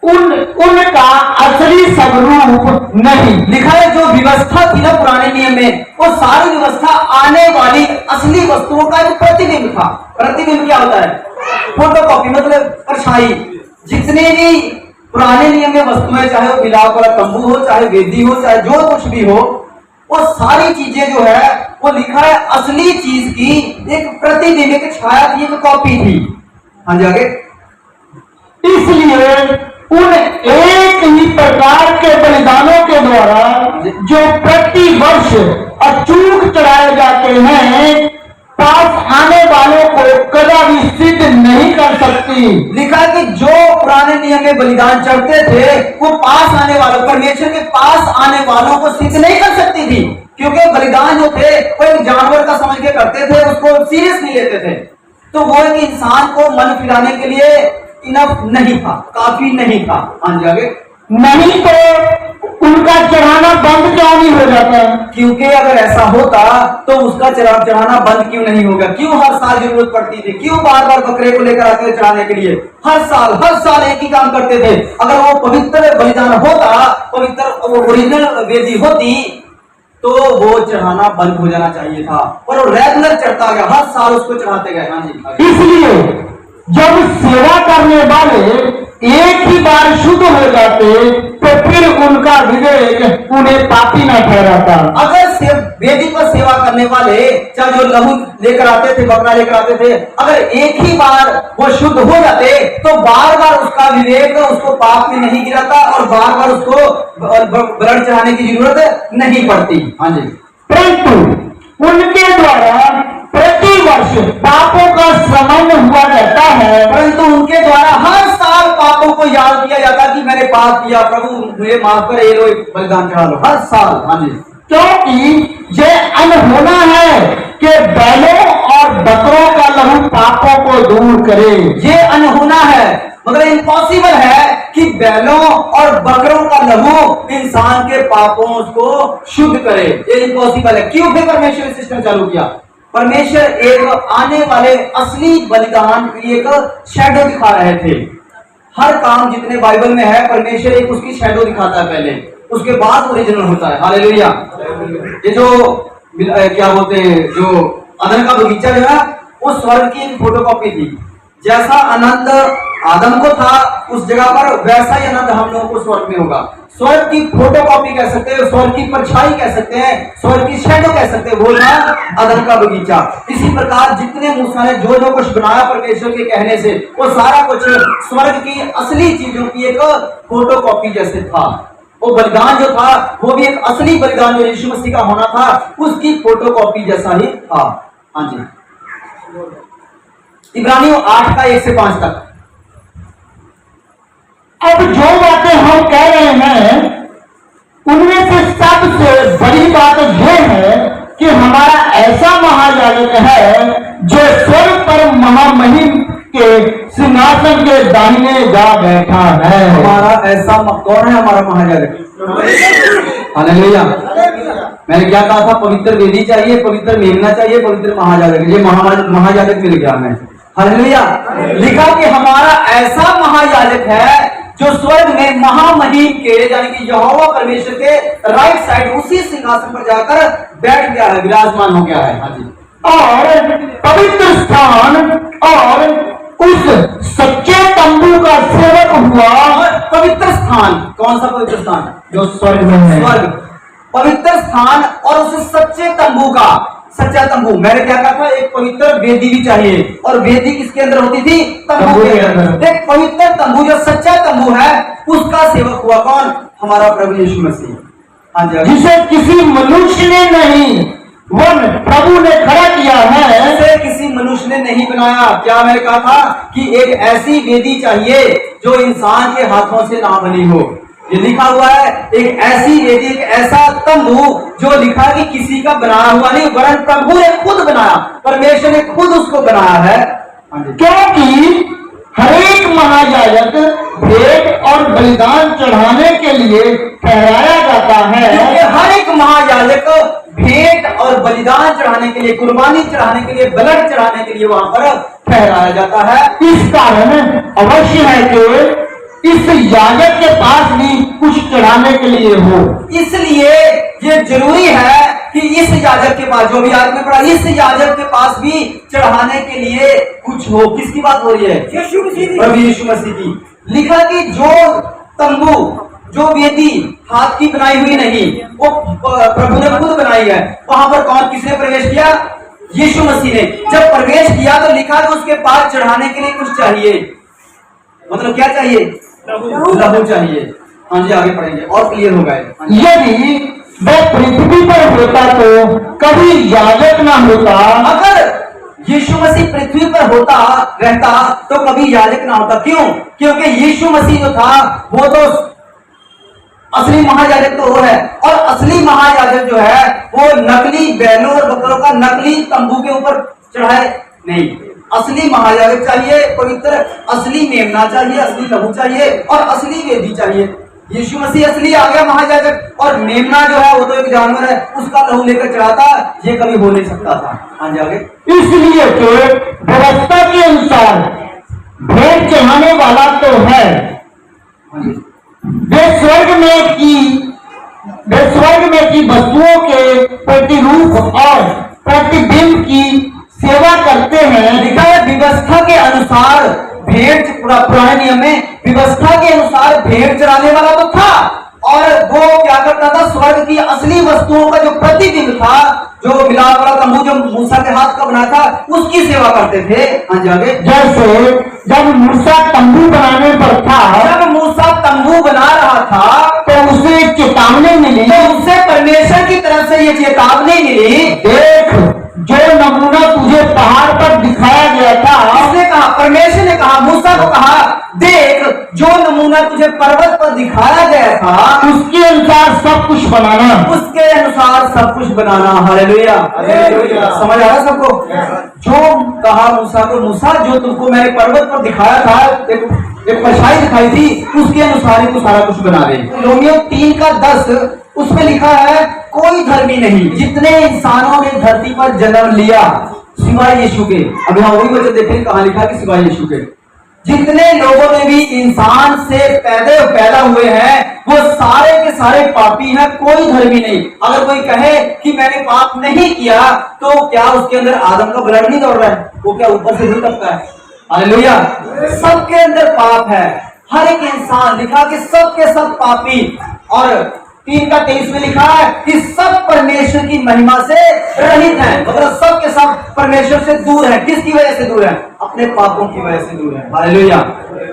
उनका असली स्वरूप नहीं। लिखा है जो व्यवस्था थी ना पुराने नियम में, वो सारी व्यवस्था आने वाली असली वस्तुओं का एक प्रतिबिंब था। प्रतिबिंब क्या होता है? फोटोकॉपी, मतलब परछाई। जितने भी पुराने नियम में वस्तुएं, चाहे वो मिलाप वाला तंबू हो, चाहे वेदी हो, चाहे जो कुछ भी हो, वो सारी चीजें जो है वो लिखा है असली चीज की एक प्रतिबिंब, एक छाया थी, एक कॉपी थी। हाँ जी आगे। इसलिए उन एक ही प्रकार के बलिदानों के द्वारा जो प्रति वर्ष अचूक चढ़ाए जाते हैं, पास आने वालों को कदापि सिद्ध नहीं कर सकती। लिखा है कि जो पुराने नियम में बलिदान चढ़ते थे वो पास आने वालों, परमेश्वर के पास आने वालों को सिद्ध नहीं कर सकती थी, क्योंकि बलिदान जो थे वो एक जानवर का समझ के करते थे, उसको सीरियस नहीं लेते थे। तो वो एक इंसान को मन फिराने के लिए इनफ नहीं था, काफी नहीं था। हाँ जी आगे। नहीं तो उनका चढ़ाना बंद क्यों नहीं हो जाता? क्योंकि अगर ऐसा होता तो उसका चढ़ाना बंद क्यों नहीं होगा? क्यों हर साल जरूरत पड़ती थी? क्यों बार बार बकरे को लेकर आते थे चढ़ाने के लिए? हर साल एक ही काम करते थे। अगर वो पवित्र बलिदान होता, पवित्र ओरिजिनल वेदी होती, तो वो चढ़ाना बंद हो जाना चाहिए था। पर वो रेगुलर चढ़ता गया, हर साल उसको चढ़ाते गए। हाँ जी। इसलिए जब सेवा करने वाले एक ही बार शुद्ध हो जाते तो फिर उनका विवेक उन्हें पापी न ठहराता। अगर वेदी पर सेवा करने वाले, चाहे जो लहू लेकर आते थे, बकरा लेकर आते थे, अगर एक ही बार वो शुद्ध हो जाते तो बार बार उसका विवेक उसको पाप में नहीं गिराता और बार बार उसको ब्लड चढ़ाने की जरूरत नहीं पड़ती। हाँ जी। परंतु उनके द्वारा प्रति वर्ष पापों का स्मरण हुआ जाता है, परंतु उनके द्वारा हर साल पापों को याद किया जाता कि मैंने पाप किया, प्रभु मुझे माफ करे, ये लो बलिदान चढ़ा लो हर साल। हाँ जी। क्योंकि यह अनहोना है कि बैलों और बकरों का लहू पापों को दूर करे। ये अनहोना है, मतलब इम्पॉसिबल है कि बैलों और बकरों का लहू इंसान के पापों को शुद्ध करे। ये इम्पॉसिबल है। क्यों फिर परमेश्वर ने सिस्टम चालू किया? परमेश्वर एक आने वाले असली बलिदान की एक शैडो दिखा रहे थे। हर काम जितने बाइबल में है परमेश्वर एक उसकी शैडो दिखाता है पहले, उसके बाद ओरिजिनल होता है। हालेलुया। ये जो क्या बोलते हैं, जो अदन का बगीचा जो है वो स्वर्ग की एक फोटोकॉपी थी। जैसा आनंद आदम को था उस जगह पर, वैसा ही आनंद हम लोगों को स्वर्ग में होगा। स्वर्ग की फोटोकॉपी कह सकते हैं, स्वर्ग की परछाई कह सकते हैं, स्वर्ग की शैडो कह सकते हैं, वो ना अदन का बगीचा। इसी प्रकार जितने मूसा ने जो जो कुछ बनाया परमेश्वर के कहने से, वो सारा कुछ स्वर्ग की असली चीजों की एक फोटोकॉपी जैसे था। वो बलिदान जो था वो भी एक असली बलिदान जो यीशु मसीह का होना था, उसकी फोटोकॉपी जैसा ही था। हाँ जी। इब्रानियों 8 का 1 से 5 तक। अब जो बातें हम कह रहे हैं उनमें से सबसे बड़ी बात हमारा ऐसा महायाजक है जो स्वर्ग पर महामहिम के सिंहासन के दाहिने जा बैठा है। हमारा ऐसा कौन है हमारा महायाजक? हालेलुया। मैंने क्या कहा था? पवित्र वेदी चाहिए, पवित्र मेमना चाहिए, पवित्र महायाजक। ये महायाजक मिल गया हमें। हालेलुया। लिखा कि हमारा ऐसा महायाजक है जो स्वर्ग में महामहिम के यानी कि यहोवा परमेश्वर के राइट साइड उसी सिंहासन पर जाकर बैठ गया है, विराजमान हो गया है। हाँ जी। और पवित्र स्थान और उस सच्चे तंबू का सेवक हुआ। और पवित्र स्थान, कौन सा पवित्र स्थान? जो स्वर्ग में है। स्वर्ग, पवित्र स्थान और उस सच्चे तंबू का, सच्चा तंबू। मैंने क्या कहा था? एक पवित्र वेदी भी चाहिए, और वेदी किसके अंदर होती थी? तंबू के अंदर। एक पवित्र तंबू जो सच्चा तंबू है उसका सेवक हुआ कौन? हमारा प्रभु यीशु मसीह। हाँ जी। जिसे किसी मनुष्य ने नहीं, वो प्रभु ने खड़ा किया है। इसे किसी मनुष्य ने नहीं बनाया। क्या मैंने कहा था कि एक ऐसी वेदी चाहिए जो इंसान के हाथों से ना बनी हो। ये लिखा हुआ है, एक ऐसी वेदी, एक ऐसा तंबू जो लिखा कि किसी का बनाया हुआ नहीं, वरन प्रभु ने खुद बनाया, परमेश्वर ने खुद उसको बनाया है। क्योंकि हरेक महायाजक भेंट और बलिदान चढ़ाने के लिए ठहराया जाता है। क्योंकि हर एक महायाजक भेंट और बलिदान चढ़ाने के लिए, कुर्बानी चढ़ाने के लिए, ब्लड चढ़ाने के लिए वहां पर ठहराया जाता है। इस कारण अवश्य है कि इस याजक के पास भी कुछ चढ़ाने के लिए हो। इसलिए ये जरूरी है कि इस याजक के पास, जो भी आज में पड़ा, इस याजक के पास भी चढ़ाने के लिए कुछ हो। किसकी बात हो रही है? यीशु मसीह की। प्रभु यीशु मसीह की। लिखा कि जो तंबू, जो वेदी हाथ की बनाई हुई नहीं, वो प्रभु ने खुद बनाई है। वहां पर कौन, किसने प्रवेश किया? यीशु मसीह ने। जब प्रवेश किया तो लिखा कि उसके पास चढ़ाने के लिए कुछ चाहिए। मतलब क्या चाहिए? लहू चाहिए। हाँ जी, आगे पढ़ेंगे और क्लियर होगा। यदि वह पृथ्वी पर होता तो कभी याजक ना होता। अगर यीशु मसीह पृथ्वी पर होता रहता तो कभी याजक ना होता। क्यों? क्योंकि यीशु मसीह जो था वो तो असली महायाजक तो वो है, और असली महायाजक जो है वो नकली बैलों और बकरों का नकली तंबू के ऊपर चढ़ाए नहीं। असली महायाजक चाहिए, पवित्र असली मेमना चाहिए, असली लहू चाहिए और असली वेदी चाहिए। यीशु मसीह असली आ गया महायाजक, और मेमना जो है वो तो एक जानवर है, उसका लहू लेकर चढ़ाता, ये कभी हो नहीं सकता था। हाँ जी, आगे। इसलिए तो व्यवस्था के अनुसार भेंट चढ़ाने वाला तो है। वे स्वर्ग में की वस्तुओं के प्रतिरूप और प्रतिबिंब की सेवा करते हैं। लिखा है व्यवस्था के अनुसार भेंट, पुराने नियम में व्यवस्था के अनुसार भेंट चढ़ाने वाला तो था, और वो क्या करता था? स्वर्ग की असली वस्तुओं का जो प्रतिबिंब था, जो मिलाप वाला तंबू जो मूसा के हाथ का बना था, उसकी सेवा करते थे। हाँ जी, आगे। जैसे जब मूसा तंबू बनाने पर था, जब मूसा तंबू बना रहा था तो उसे चेतावनी मिली, तो उससे परमेश्वर की तरफ से ये चेतावनी मिली, देख जो नमूना तुझे पहाड़ पर दिखाया गया था। उसने कहा, परमेश्वर ने कहा, मूसा को कहा, देख जो नमूना तुझे पर्वत पर दिखाया गया था उसके अनुसार सब कुछ बनाना, उसके अनुसार सब कुछ बनाना। हालेलुया। समझ आ रहा सबको? जो कहा मूसा को, मूसा जो तुमको मैंने पर्वत पर दिखाया था, एक परछाई दिखाई थी, उसके अनुसार ही तू सारा कुछ बना दे। रोमियो 3:10 उसमें लिखा है, कोई धर्मी नहीं जितने इंसानों ने धरती पर जन्म लिया सिवाय यीशु के। अब यहाँ वही वचन देखें कहाँ लिखा कि सिवाय यीशु के। जितने लोगों में भी इंसान से पैदा हुए हैं वो सारे के सारे पापी हैं, कोई धर्मी नहीं। अगर कोई कहे कि मैंने पाप नहीं किया तो क्या उसके अंदर आदम का ब्लड नहीं दौड़ रहा है? वो क्या ऊपर से नहीं टपका है? हालेलुया। सबके अंदर पाप है, हर एक इंसान। लिखा कि सब के सब पापी, और 3:23 में लिखा है कि सब परमेश्वर की महिमा से रहित हैं। मतलब सब के सब परमेश्वर से दूर है। किसकी वजह से दूर है? अपने पापों की वजह से दूर है। हालेलुया।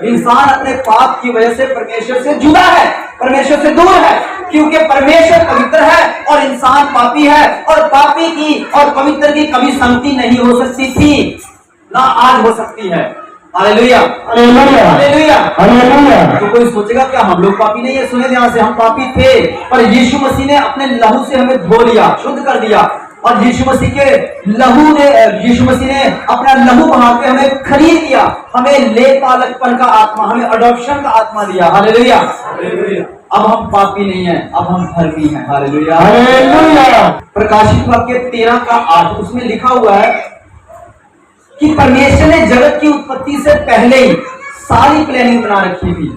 इंसान अपने पाप की वजह से परमेश्वर से जुड़ा है, परमेश्वर से दूर है, क्योंकि परमेश्वर पवित्र है और इंसान पापी है, और पापी की और पवित्र की कभी संगति नहीं हो सकती थी, ना आज हो सकती है। Hallelujah, hallelujah, hallelujah, hallelujah. तो कोई सोचेगा क्या हम लोग पापी नहीं है? सुने ध्यान से, हम पापी थे, पर यीशु मसीह ने अपने लहू से हमें धो लिया, शुद्ध कर दिया। और यीशु मसीह के लहू ने, यीशु मसीह ने अपना लहू बहा के हमें खरीद लिया, हमें ले पालकपन का आत्मा, हमें अडॉप्शन का आत्मा दिया। हालेलुया। अब हम पापी नहीं हैं, अब हम धर्मी हैं। Hallelujah hallelujah. प्रकाशित वाक्य 13:8 उसमें लिखा हुआ है कि परमेश्वर ने जगत की उत्पत्ति से पहले ही सारी प्लानिंग बना रखी थी।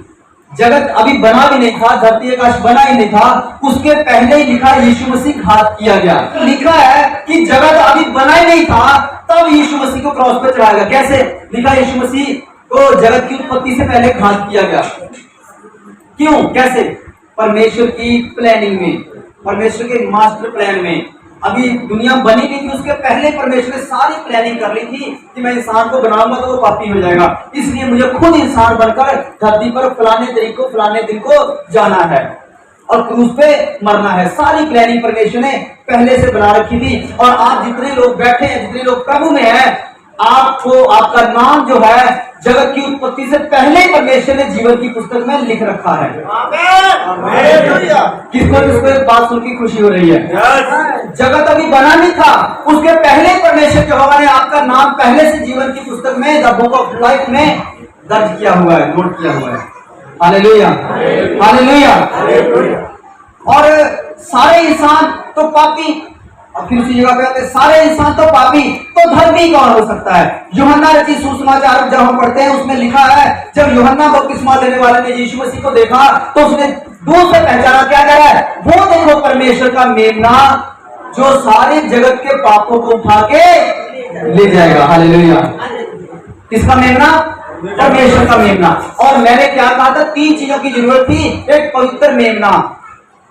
जगत अभी बना भी नहीं था, धरती आकाश बना ही नहीं था, उसके पहले ही लिखा यीशु मसीह घात किया गया। लिखा है कि जगत अभी बना ही नहीं था तब यीशु मसीह को क्रॉस पर चढ़ाया गया। कैसे लिखा? यीशु मसीह को जगत की उत्पत्ति से पहले घात किया गया। क्यों? कैसे? परमेश्वर की प्लानिंग में, परमेश्वर के मास्टर प्लान में। अभी दुनिया बनी नहीं थी, उसके पहले परमेश्वर ने सारी प्लानिंग कर ली थी कि मैं इंसान को बनाऊंगा तो वो पापी हो जाएगा, इसलिए मुझे खुद इंसान बनकर धरती पर फलाने तारीख को फलाने दिन को जाना है और क्रूस पे मरना है। सारी प्लानिंग परमेश्वर ने पहले से बना रखी थी। और आप जितने लोग बैठे हैं, जितने लोग प्रभु में हैं, आपको, आपका नाम जो है जगत की उत्पत्ति से पहले परमेश्वर ने जीवन की पुस्तक में लिख रखा है। किसको एक बात सुन की खुशी हो रही है? जगत अभी बना नहीं था, उसके पहले परमेश्वर यहोवा ने आपका नाम पहले से जीवन की पुस्तक में, द बुक ऑफ लाइफ में दर्ज किया हुआ है, नोट किया हुआ है। Hallelujah, hallelujah. और सारे इंसान तो पापी, और फिर उसी जगह पे आते, सारे इंसान तो पापी, तो धर्मी कौन हो सकता है? यूहन्ना रचित सुसमाचार जब हम पढ़ते हैं उसमें लिखा है, जब यूहन्ना बपतिस्मा देने वाले ने यीशु मसीह को देखा तो उसने दूर से पहचाना, क्या कह रहा है? वो देखो परमेश्वर का मेमना जो सारे जगत के पापों को उठा के ले जाएगा। हालेलुया। किसका मेमना? परमेश्वर का मेमना। और मैंने क्या कहा था? 3 चीजों की जरूरत थी। एक पवित्र मेमना,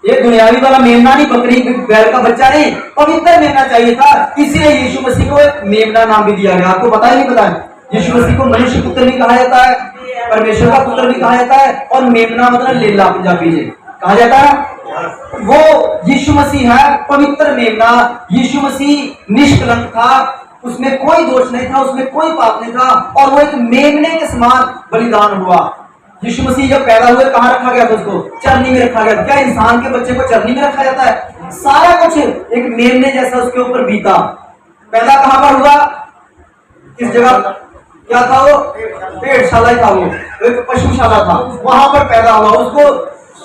ये दुनियावी वाला मेमना नहीं, बकरी बैल का बच्चा नहीं, पवित्र मेमना चाहिए था। इसीलिए यीशु मसीह को एक मेमना नाम भी दिया गया। आपको पता ही नहीं पता है? यीशु मसीह को मनुष्य पुत्र भी कहा जाता है, परमेश्वर का पुत्र भी कहा जाता है, और मेमना मतलब लेला पंजाबी में कहा जाता है। वो यीशु मसीह है पवित्र मेमना। यीशु मसीह निष्कलंक था, उसमें कोई दोष नहीं था, उसमें कोई पाप नहीं था, और वो एक मेमने के समान बलिदान हुआ। यीशु मसीह जब पैदा हुए कहाँ रखा गया था? उसको चरनी में रखा गया। क्या इंसान के बच्चे को चरनी में रखा जाता है? सारा कुछ एक मेमने जैसा उसके ऊपर बीता। पैदा कहाँ पर हुआ? किस जगह? क्या था वो? पेड़शाला था, वो एक पशुशाला था, वहां पर पैदा हुआ। उसको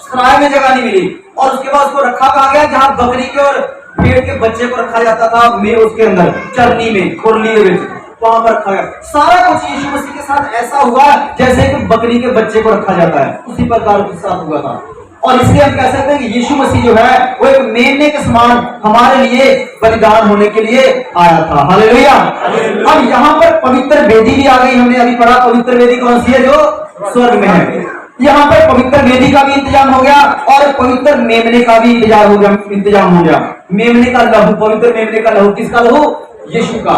सराय में जगह नहीं मिली, और उसके बाद उसको रखा कहाँ गया? जहाँ बकरी के और भेड़ के बच्चे को रखा जाता था, में उसके अंदर चरनी में, खुरली में, वहां पर रखा गया। सारा कुछ यीशु मसीह के साथ ऐसा हुआ जैसे कि बकरी के बच्चे को रखा जाता है, उसी प्रकार उसके साथ हुआ था। और इसलिए हम कह सकते हैं कि यीशु मसीह जो है वो एक मेमने के समान हमारे लिए बलिदान होने के लिए आया था। हालेलुया। अब यहाँ पर पवित्र वेदी भी आ गई। हमने अभी पढ़ा पवित्र वेदी कौन सी है? जो स्वर्ग में है। यहाँ पर पवित्र वेदी का भी इंतजाम हो गया और पवित्र मेमने का भी इंतजाम हो गया। मेमने का लहू, पवित्र मेमने का लहू, किसका लहू? यीशु का।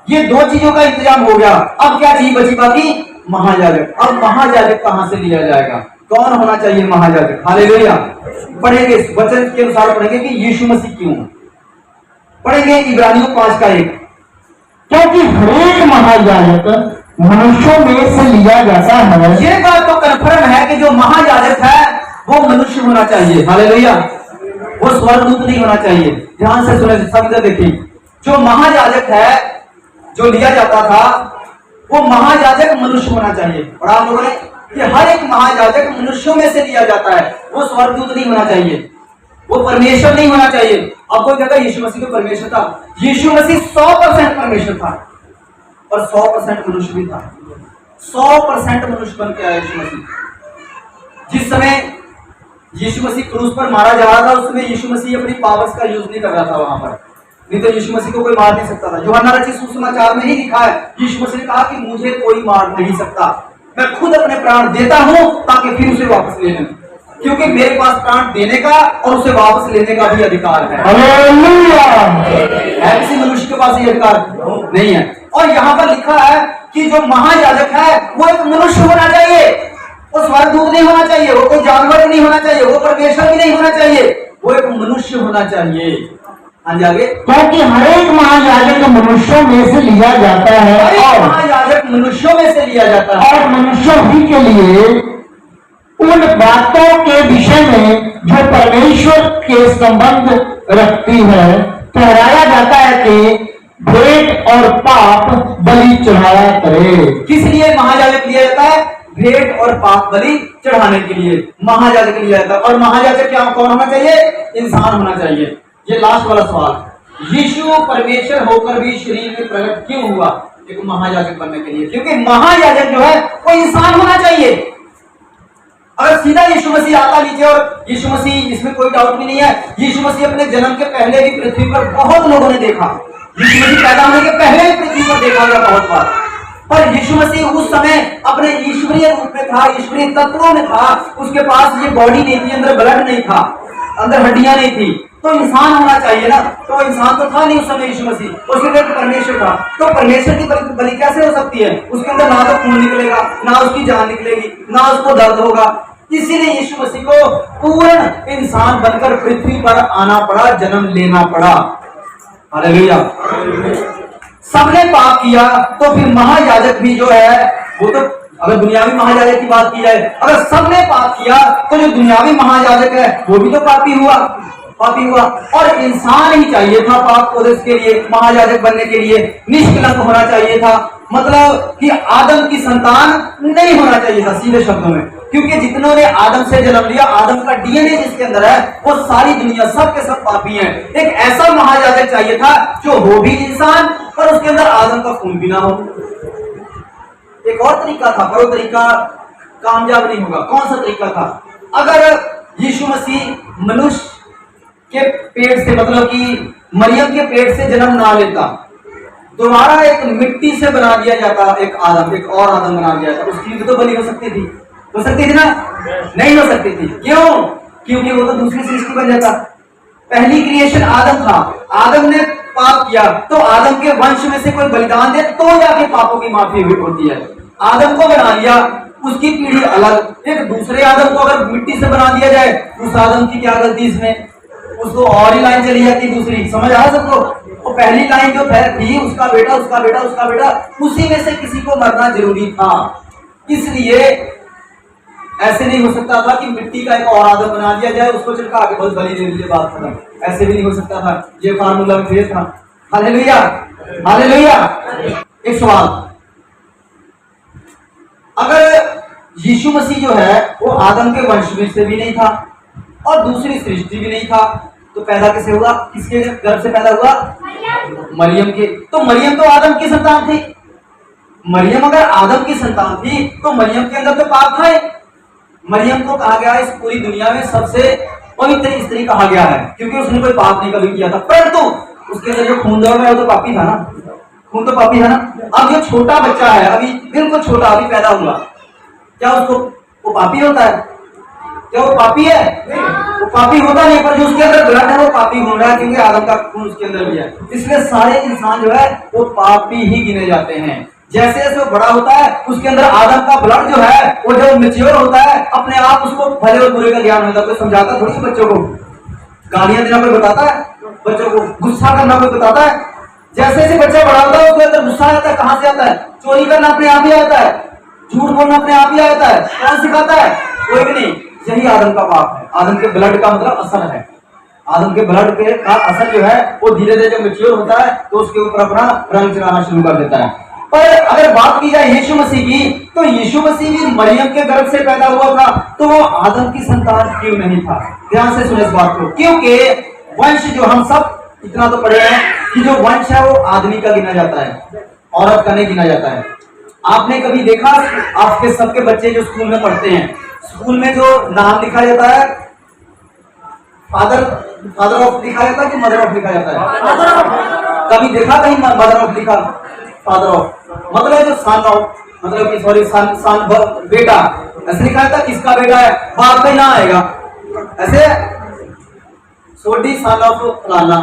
ये 2 चीजों का इंतजाम हो गया। अब क्या चीज बची बाकी? महायाजक। अब महायाजक कहां से लिया जाएगा? कौन होना चाहिए महायाजक? हालेलुया। पढ़ेंगे वचन के अनुसार, पढ़ेंगे कि यीशु मसीह क्यों। पढ़ेंगे इब्रानियों 5:1। क्योंकि हरेक महायाजक मनुष्यों में से लिया जाता है। ये बात तो कन्फर्म है कि जो महायाजक है वो मनुष्य होना चाहिए। हालेलुया। वो स्वर्गदूत नहीं होना चाहिए। ध्यान से सुने, सब देखिए। जो महायाजक है, जो लिया जाता था, वो महायाजक मनुष्य होना चाहिए। और आप लोगों ने कि हर एक महायाजक मनुष्यों में से लिया जाता है, वो स्वर्गदूत नहीं होना चाहिए, वो परमेश्वर नहीं होना चाहिए। अब कोई कहता है यीशु मसीह तो परमेश्वर था। यीशु मसीह 100% परमेश्वर था और 100% मनुष्य भी था। 100% मनुष्य बन के आया यीशु मसीह। जिस समय यीशु मसीह क्रूस पर मारा जा रहा था, उस समय यीशु मसीह अपनी पावर्स का यूज नहीं कर रहा था वहां पर, नहीं तो यीशु मसीह को कोई मार नहीं सकता था। यूहन्ना रचित सुसमाचार में ही लिखा है, यीशु मसीह ने कहा कि मुझे कोई मार नहीं सकता, मैं खुद अपने प्राण देता हूं ताकि फिर उसे वापस ले लूं, क्योंकि मेरे पास प्राण देने का और उसे वापस लेने का भी अधिकार है। हालेलुया। है किसी मनुष्य के पास ये अधिकार नहीं है। और यहाँ पर लिखा है कि जो महायाजक है वो एक मनुष्य होना चाहिए, वो स्वर्गदूत नहीं होना चाहिए, वो कोई जानवर नहीं होना चाहिए, वो परमेश्वर भी नहीं होना चाहिए, वो एक मनुष्य होना चाहिए। हाँ जी आगे। क्योंकि हरेक महायाजक मनुष्यों में से लिया जाता है, और महायाजक मनुष्यों में से लिया जाता है, और मनुष्यों ही के लिए उन बातों के विषय में जो परमेश्वर के संबंध रखती है ठहराया जाता है कि भेंट और पाप बलि चढ़ाया करे। किस लिए महायाजक लिया जाता है? भेंट और पाप बलि चढ़ाने के लिए महायाजक लिया जाता है। और महायाजक क्या कौन होना चाहिए? इंसान होना चाहिए। ये लास्ट वाला सवाल, यीशु परमेश्वर होकर भी शरीर में प्रकट क्यों हुआ? एक महायाजक बनने के लिए, क्योंकि महायाजक जो है वो इंसान होना चाहिए। अगर सीधा यीशु मसीह आता नीचे, और यीशु मसीह, इसमें कोई डाउट भी नहीं है, यीशु मसीह अपने जन्म के पहले भी पृथ्वी पर बहुत लोगों ने देखा, यीशु मसीह पैदा होने के पहले भी पृथ्वी पर देखा गया बहुत बार। पर यीशु मसीह उस समय अपने ईश्वरीय रूप में था, ईश्वरीय तत्वों में था, उसके पास ये बॉडी नहीं थी, अंदर ब्लड नहीं था, अंदर हड्डियां नहीं थी, तो इंसान होना चाहिए ना। तो इंसान तो था नहीं उस समय यीशु मसीह, उसके अंदर परमेश्वर था। तो परमेश्वर की बलि कैसे हो सकती है? उसके अंदर ना तो खून निकलेगा, ना उसकी जान निकलेगी, ना उसको दर्द होगा। इसीलिए यीशु मसीह को पूर्ण इंसान बनकर पृथ्वी पर आना पड़ा, जन्म लेना पड़ा। हालेलुया। सबने पाप किया, तो फिर महायाजक भी जो है वो तो, अगर दुनियावी महायाजक की बात की जाए, अगर सबने पाप किया तो जो दुनियावी महायाजक है वो भी तो पापी हुआ। और इंसान ही चाहिए था पाप कोदेश के लिए, महायाजक बनने के लिए निष्कलंक होना चाहिए था। मतलब कि आदम की संतान नहीं होना चाहिए था, सीधे शब्दों में, क्योंकि जितनों ने आदम से जन्म लिया, आदम का डीएनए जिसके अंदर है, वो सारी दुनिया सब के सब पापी हैं। एक ऐसा महायाजक चाहिए था जो हो भी इंसान, पर उसके अंदर आदम का खून भी ना हो। एक और तरीका था, पर वो तरीका कामयाब नहीं होगा। कौन सा तरीका था? अगर यीशु मसीह मनुष्य के पेट से, मतलब कि मरियम के पेट से जन्म ना लेता, दोबारा एक मिट्टी से बना दिया जाता, एक और आदम बना दिया जाता, उसकी भी तो बलि हो सकती थी ना? नहीं हो सकती थी। क्यों? क्योंकि वो तो दूसरी सृष्टि बन जाता। पहली क्रिएशन आदम था, आदम ने पाप किया, तो आदम के वंश में से कोई बलिदान दे तो जाके पापों की माफी होती है। आदम को बना लिया, उसकी पीढ़ी अलग, एक दूसरे आदम को अगर मिट्टी से बना दिया जाए, उस आदम की क्या गलती इसमें? उसको और ही लाइन चली जाती दूसरी, समझ आया सबको? वो पहली लाइन जो थी, उसका बेटा, उसका बेटा, उसका बेटा, उसी में से किसी को मरना जरूरी था। इसलिए ऐसे नहीं हो सकता था कि मिट्टी का एक और आदम बना दिया जाए, उसको चिपका के बस बलि दे दीजिए, बात खत्म। ऐसे भी नहीं हो सकता था, ये फार्मूला में फेल था। Hallelujah, hallelujah. एक सवाल, अगर यीशु मसीह जो है वो आदम के वंश में से भी नहीं था और दूसरी सृष्टि भी नहीं था, तो पैदा कैसे हुआ? किसके गर्भ से पैदा हुआ? मरियम के। तो मरियम तो आदम की संतान थी। मरियम अगर आदम की संतान थी तो मरियम के अंदर तो पाप था। मरियम को कहा गया इस पूरी दुनिया में सबसे पवित्र स्त्री कहा गया है, क्योंकि उसने कोई पाप नहीं कभी किया था। परंतु उसके अंदर जो खून दौड़ रहा है वो तो पापी था ना, खून तो पापी था ना। अब जो छोटा बच्चा है, अभी बिल्कुल छोटा, अभी पैदा हुआ, क्या उसको वो पापी होता है? क्या वो पापी है? वो पापी होता नहीं, पर जो उसके अंदर ब्लड है वो पापी हो रहा है, क्योंकि आदम का खून उसके अंदर भी है। इसलिए सारे इंसान जो है वो पापी ही गिने जाते हैं। जैसे जैसे वो बड़ा होता है, उसके अंदर आदम का ब्लड जो है वो जो मैच्योर होता है, अपने आप उसको भले और बुरे का ज्ञान होता है। कोई समझाता थोड़ी बच्चों को, गालियां देना कोई बताता है बच्चों को, गुस्सा करना कोई बताता है? जैसे जैसे बच्चा बड़ा होता है उसके अंदर गुस्सा आता है। कहां से आता है? चोरी करना अपने आप ही आता है, झूठ बोलना अपने आप ही आता है। कौन सिखाता है? कोई भी नहीं। यही आदम का पाप है, आदम के ब्लड का मतलब असर है। आदम के ब्लड के का असर जो है वो धीरे धीरे जब मैच्योर होता है तो उसके ऊपर अपना रंग चढ़ाना शुरू कर देता है। पर अगर बात की जाए यीशु मसीह की, तो यीशु मसीह भी मरियम के गर्भ से पैदा हुआ था, तो वो आदम की संतान क्यों नहीं था? ध्यान से सुने इस बात को, क्योंकि वंश जो हम सब इतना तो पढ़े हैं कि जो वंश है वो आदमी का गिना जाता है, औरत का नहीं गिना जाता है। आपने कभी देखा, आपके सबके बच्चे जो स्कूल में पढ़ते हैं, स्कूल में जो नाम लिखा जाता है, फादर ऑफ लिखा जाता है कि मदर ऑफ लिखा जाता है? कभी देखा कहीं मदर ऑफ लिखा? फादर ऑफ मतलब जो सन ऑफ, मतलब कि सॉरी सन बेटा, ऐसे लिखा जाता है। किसका बेटा है? बाप का ही ना आएगा ऐसे, सोडी सन ऑफ फलाना,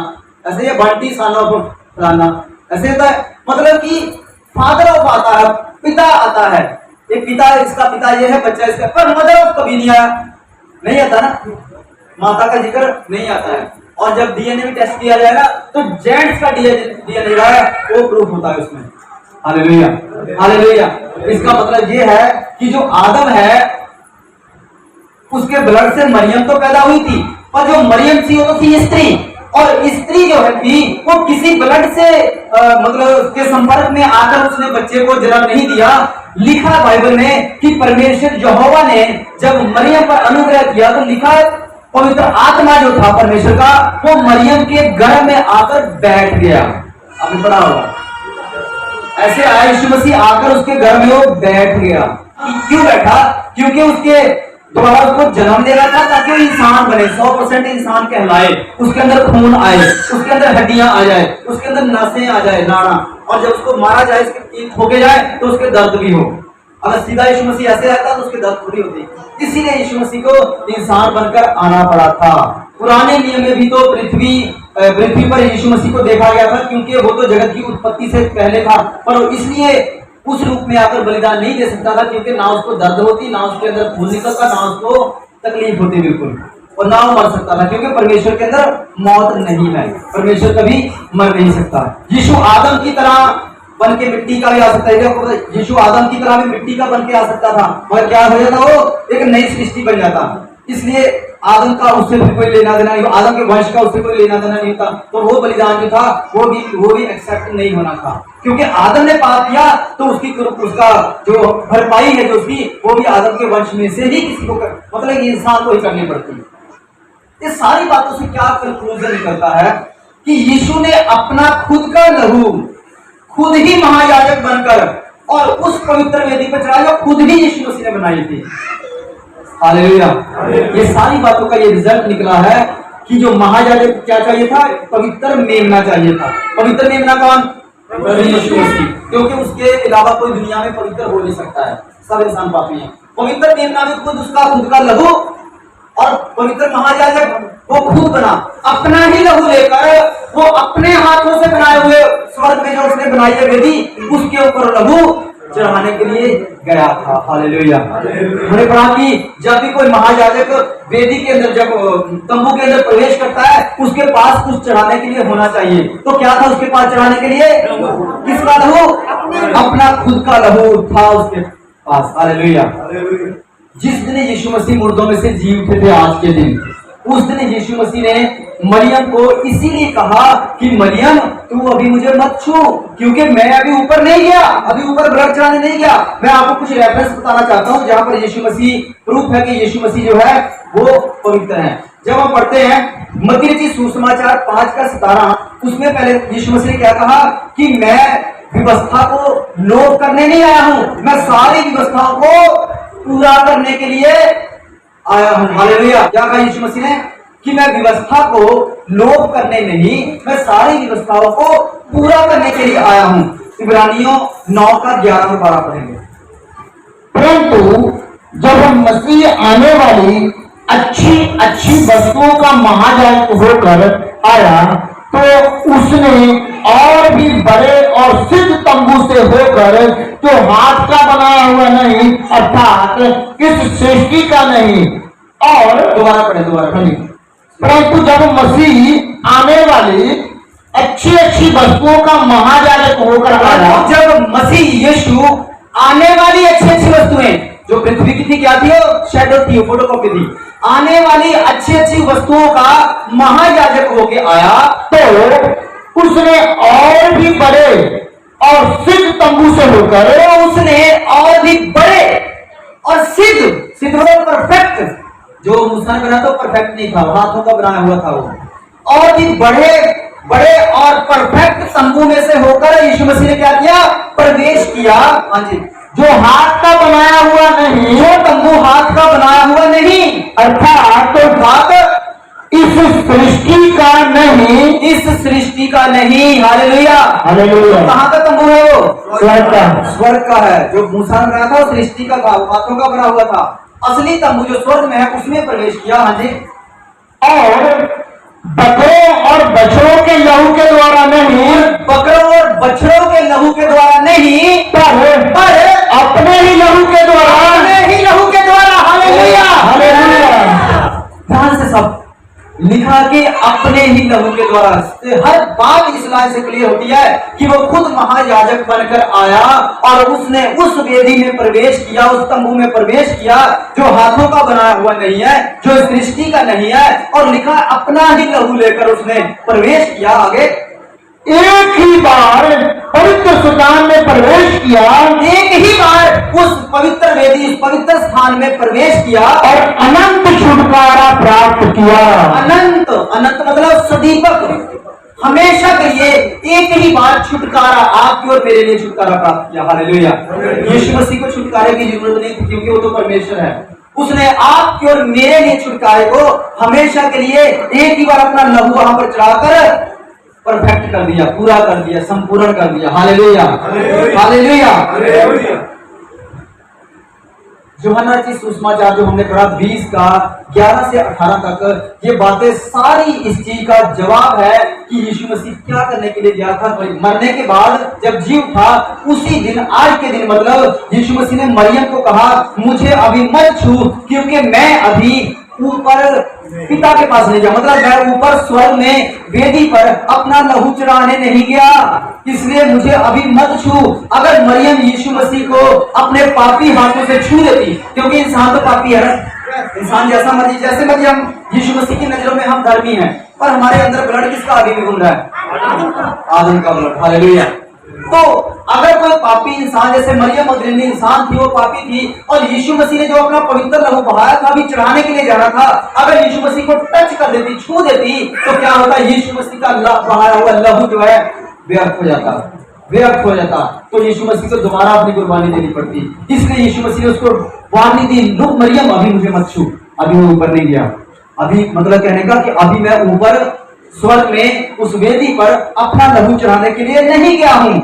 ऐसे ये बंटी सन ऑफ फलाना, ऐसे होता है। मतलब कि फादर ऑफ आता है, पिता आता है, ये पिता, इसका पिता ये है, बच्चा इसका, पर मदर ऑफ कभी नहीं आया, नहीं आता ना, माता का जिक्र नहीं आता है। और जब डीएनए में टेस्ट किया जाएगा तो जेंट्स का डीएनए रहा है वो प्रूफ होता है उसमें। Hallelujah, hallelujah. इसका मतलब ये है कि जो आदम है उसके ब्लड से मरियम तो पैदा हुई थी, पर जो मरियम थी वो तो थी स्त्री, और स्त्री जो है थी वो किसी ब्लड से मतलब के संपर्क में आकर उसने बच्चे को जन्म नहीं दिया। लिखा बाइबल में कि परमेश्वर यहोवा ने जब मरियम पर अनुग्रह किया तो लिखा है पवित्र आत्मा जो था परमेश्वर का वो मरियम के गर्भ में आकर बैठ गया। आपने पढ़ा होगा, ऐसे आया यीशु मसीह आकर उसके गर्भ में वो बैठ गया। क्यों बैठा? क्योंकि उसके द्वारा उसको जन्म दे रहा था ताकि वो इंसान बने, 100% इंसान कहलाए, उसके अंदर खून आए, उसके अंदर हड्डियां आ जाए, उसके अंदर नसें आ जाए, नाड़ा, और जब उसको मारा जाए, इसके ठोके जाए तो उसके दर्द भी हो। अगर सीधा यीशु मसीह ऐसे रहता तो उसके दर्द थोड़ी होती। इसीलिए यीशु मसीह को इंसान बनकर आना पड़ा था। पुराने नियम में भी तो पृथ्वी पर यीशु मसीह को देखा गया था क्योंकि वो तो जगत की उत्पत्ति से पहले था, पर इसलिए उस रूप में आकर बलिदान नहीं दे सकता था क्योंकि ना उसको दर्द होती, ना उसके अंदर खून निकलता, ना उसको तकलीफ होती बिल्कुल, और ना वो मर सकता था क्योंकि परमेश्वर के अंदर मौत नहीं है, परमेश्वर कभी मर नहीं सकता। यीशु आदम की तरह बन के मिट्टी का भी आ सकता है, यीशु आदम की तरह भी मिट्टी का बन के आ सकता था, मगर क्या हो जाता, वो एक नई सृष्टि बन जाता। इसलिए आदम का उससे भी कोई लेना देना नहीं, आदम के वंश का उससे कोई लेना देना नहीं था, तो वो बलिदान जो था वो भी एक्सेप्ट नहीं होना था क्योंकि आदम ने पाप किया तो उसका जो भरपाई है जो उसकी वो भी आदम के वंश में से ही किसी को मतलब इंसान को ही करनी पड़ती है। इस सारी बातों से क्या कंक्लूजन निकलता है कि यीशु ने अपना खुद का लहू खुद ही महायाजक बनकर और उस पवित्र वेदी पर चढ़ाया, खुद ही यीशु मसीह ने बनाई थी। हालेलुया। ये सारी बातों का ये रिजल्ट निकला है कि जो महायाजक क्या चाहिए था, पवित्र मेमना चाहिए था। पवित्र मेमना कौन? यीशु मसीह, क्योंकि उसके अलावा कोई दुनिया में पवित्र हो नहीं सकता है, सब इंसान पापी हैं। पवित्र मेमना में खुद का लहू, और पवित्र महायाजक वो खुद बना, अपना ही लहू लेकर वो अपने हाथों से बनाए हुए स्वर्ग में जो उसने बनाई है वेदी, उसके ऊपर लहू चढ़ाने के लिए गया था। हालेलुया। हमने पढ़ा कि जब भी कोई महायाजक वेदी के अंदर, जब तंबू के अंदर प्रवेश करता है, उसके पास कुछ चढ़ाने के लिए होना चाहिए। तो क्या था उसके पास चढ़ाने के लिए? किसका लहू? अपना खुद का लहू था उसके पास। हालेलुया। जिस दिन यीशु मसीह मुर्दों में से जी उठे थे, आज के दिन, उस दिन यीशु मसीह ने मरियम को इसीलिए कहा कि मरियम तू अभी मुझे मत छू, क्योंकि मैं अभी ऊपर नहीं गया, अभी ऊपर ब्लड चढ़ाने नहीं गया। मैं आपको कुछ रेफरेंस बताना चाहता हूं जहां पर यीशु मसीह प्रूफ है कि यीशु मसीह जो है वो पवित्र है। जब हम पढ़ते हैं मत्ती रचित सुसमाचार 5:17, उसमें पहले यीशु मसीह ने क्या कहा कि मैं व्यवस्था को लोप करने नहीं आया हूं, मैं सारी व्यवस्थाओं को पूरा करने के लिए आया हूं। हालेलुया। क्या कहा यीशु मसीह ने? कि मैं व्यवस्था को लोप करने नहीं, मैं सारी व्यवस्थाओं को पूरा करने के लिए आया हूं। इब्रानियों 9:11-12 पढ़ेंगे। परंतु जब हम मसीह आने वाली अच्छी वस्तुओं का महायाजक होकर आया तो उसने और भी बड़े और सिद्ध तंबू से होकर, जो हाथ का बनाया हुआ नहीं, अर्थात इस सृष्टि का नहीं, और दोबारा पढ़े। परंतु जब मसीह आने वाली अच्छी वस्तुओं का महायाजक होकर आया, जब मसीह यीशु आने वाली अच्छी वस्तुएं जो पृथ्वी की थी, क्या थी? वो शैडो थी, फोटोकॉपी थी। आने वाली अच्छी वस्तुओं का महायाजक होके आया तो उसने और भी बड़े और सिद्ध तंबू से होकर, उसने और भी बड़े और सिद्ध परफेक्ट, जो मूसा ने बना तो परफेक्ट नहीं था, हाथों का बनाया हुआ था वो, और भी बड़े और परफेक्ट तंबू में से होकर यीशु मसीह ने क्या किया? प्रवेश किया। हाँ जी, जो हाथ का बनाया हुआ नहीं, जो तंबू हाथ का बनाया हुआ नहीं, अर्थात तो बात इस सृष्टि का नहीं, इस सृष्टि का नहीं। हालेलुया। हालेलुया। कहाँ का तंबू है? वो स्वर्ग का है। जो मूसा ने बनाया था वो सृष्टि का था, हाथों का बना हुआ था। असली तंबू जो स्वर्ग में है उसमें प्रवेश किया। हाँ जी। और बकरों और बछड़ों के लहू के द्वारा नहीं, बकरों और बछड़ों के लहू के द्वारा नहीं, पर अपने ही लहू के द्वारा, हालेलुया। हालेलुया। ध्यान से सब लिखा कि अपने ही लहू के द्वारा। हर बात इस लाइन से क्लियर होती है कि वो खुद महायाजक बनकर आया और उसने उस वेदी में प्रवेश किया, उस तंबू में प्रवेश किया जो हाथों का बनाया हुआ नहीं है, जो सृष्टि का नहीं है, और लिखा अपना ही लहू लेकर उसने प्रवेश किया। आगे एक ही बार पवित्र स्थान में प्रवेश किया, एक ही बार उस पवित्र वेदी, उस पवित्र स्थान में प्रवेश किया और अनंत छुटकारा प्राप्त किया। अनंत, अनंत मतलब सदीपक, हमेशा के लिए एक ही बार छुटकारा आपकी और मेरे लिए छुटकारा प्राप्त किया। हालेलुया। यीशु मसीह को छुटकारे की जरूरत नहीं थी क्योंकि वो तो परमेश्वर है। उसने आपके और मेरे लिए छुटकारे को हमेशा के लिए एक ही बार अपना लहू वहां पर चढ़ाकर परफेक्ट कर दिया, पूरा कर दिया, संपूर्ण कर दिया। Hallelujah, hallelujah. यूहन्ना की सुसमाचार जो हमने पढ़ा 20 का 11 से 18 तक, ये बातें सारी इस चीज का जवाब है कि यीशु मसीह क्या करने के लिए गया था। मरने के बाद जब जी उठा उसी दिन, आज के दिन, मतलब यीशु मसीह ने मरियम को कहा मुझे अभी मत छू क्योंकि मैं अभी ऊपर पिता के पास नहीं गया, मतलब मैं ऊपर स्वर्ग में वेदी पर अपना लहू चढ़ाने नहीं गया, इसलिए मुझे अभी मत छू। अगर मरियम यीशु मसीह को अपने पापी हाथों से छू देती, क्योंकि इंसान तो पापी है, इंसान जैसा मर्जी, जैसे मर्जी हम यीशु मसीह की नजरों में हम धर्मी हैं, पर हमारे अंदर ब्लड किसका अभी भी घूम रहा है? आदम का ब्लड। हालेलुया। तो अगर कोई पापी इंसान, जैसे मरियम मगदलीनी इंसान थी, वो पापी थी, और यीशु मसीह ने जो अपना पवित्र लहू बहाया था, अभी चढ़ाने के लिए जाना था, अगर यीशु मसीह को टच कर देती, छू देती, तो क्या होता? यीशु मसीह का बहाया हुआ लहू जो है व्यर्थ हो जाता, व्यर्थ हो जाता। तो यीशु मसीह को दोबारा अपनी कुर्बानी देनी पड़ती। इसलिए यीशु मसीह ने उसको वार्निंग दी, लुक मरियम अभी मुझे मत छू, अभी मैं ऊपर नहीं गया। अभी मतलब कहने का कि अभी मैं ऊपर स्वर्ग में उस वेदी पर अपना लहू चढ़ाने के लिए नहीं गया हूं।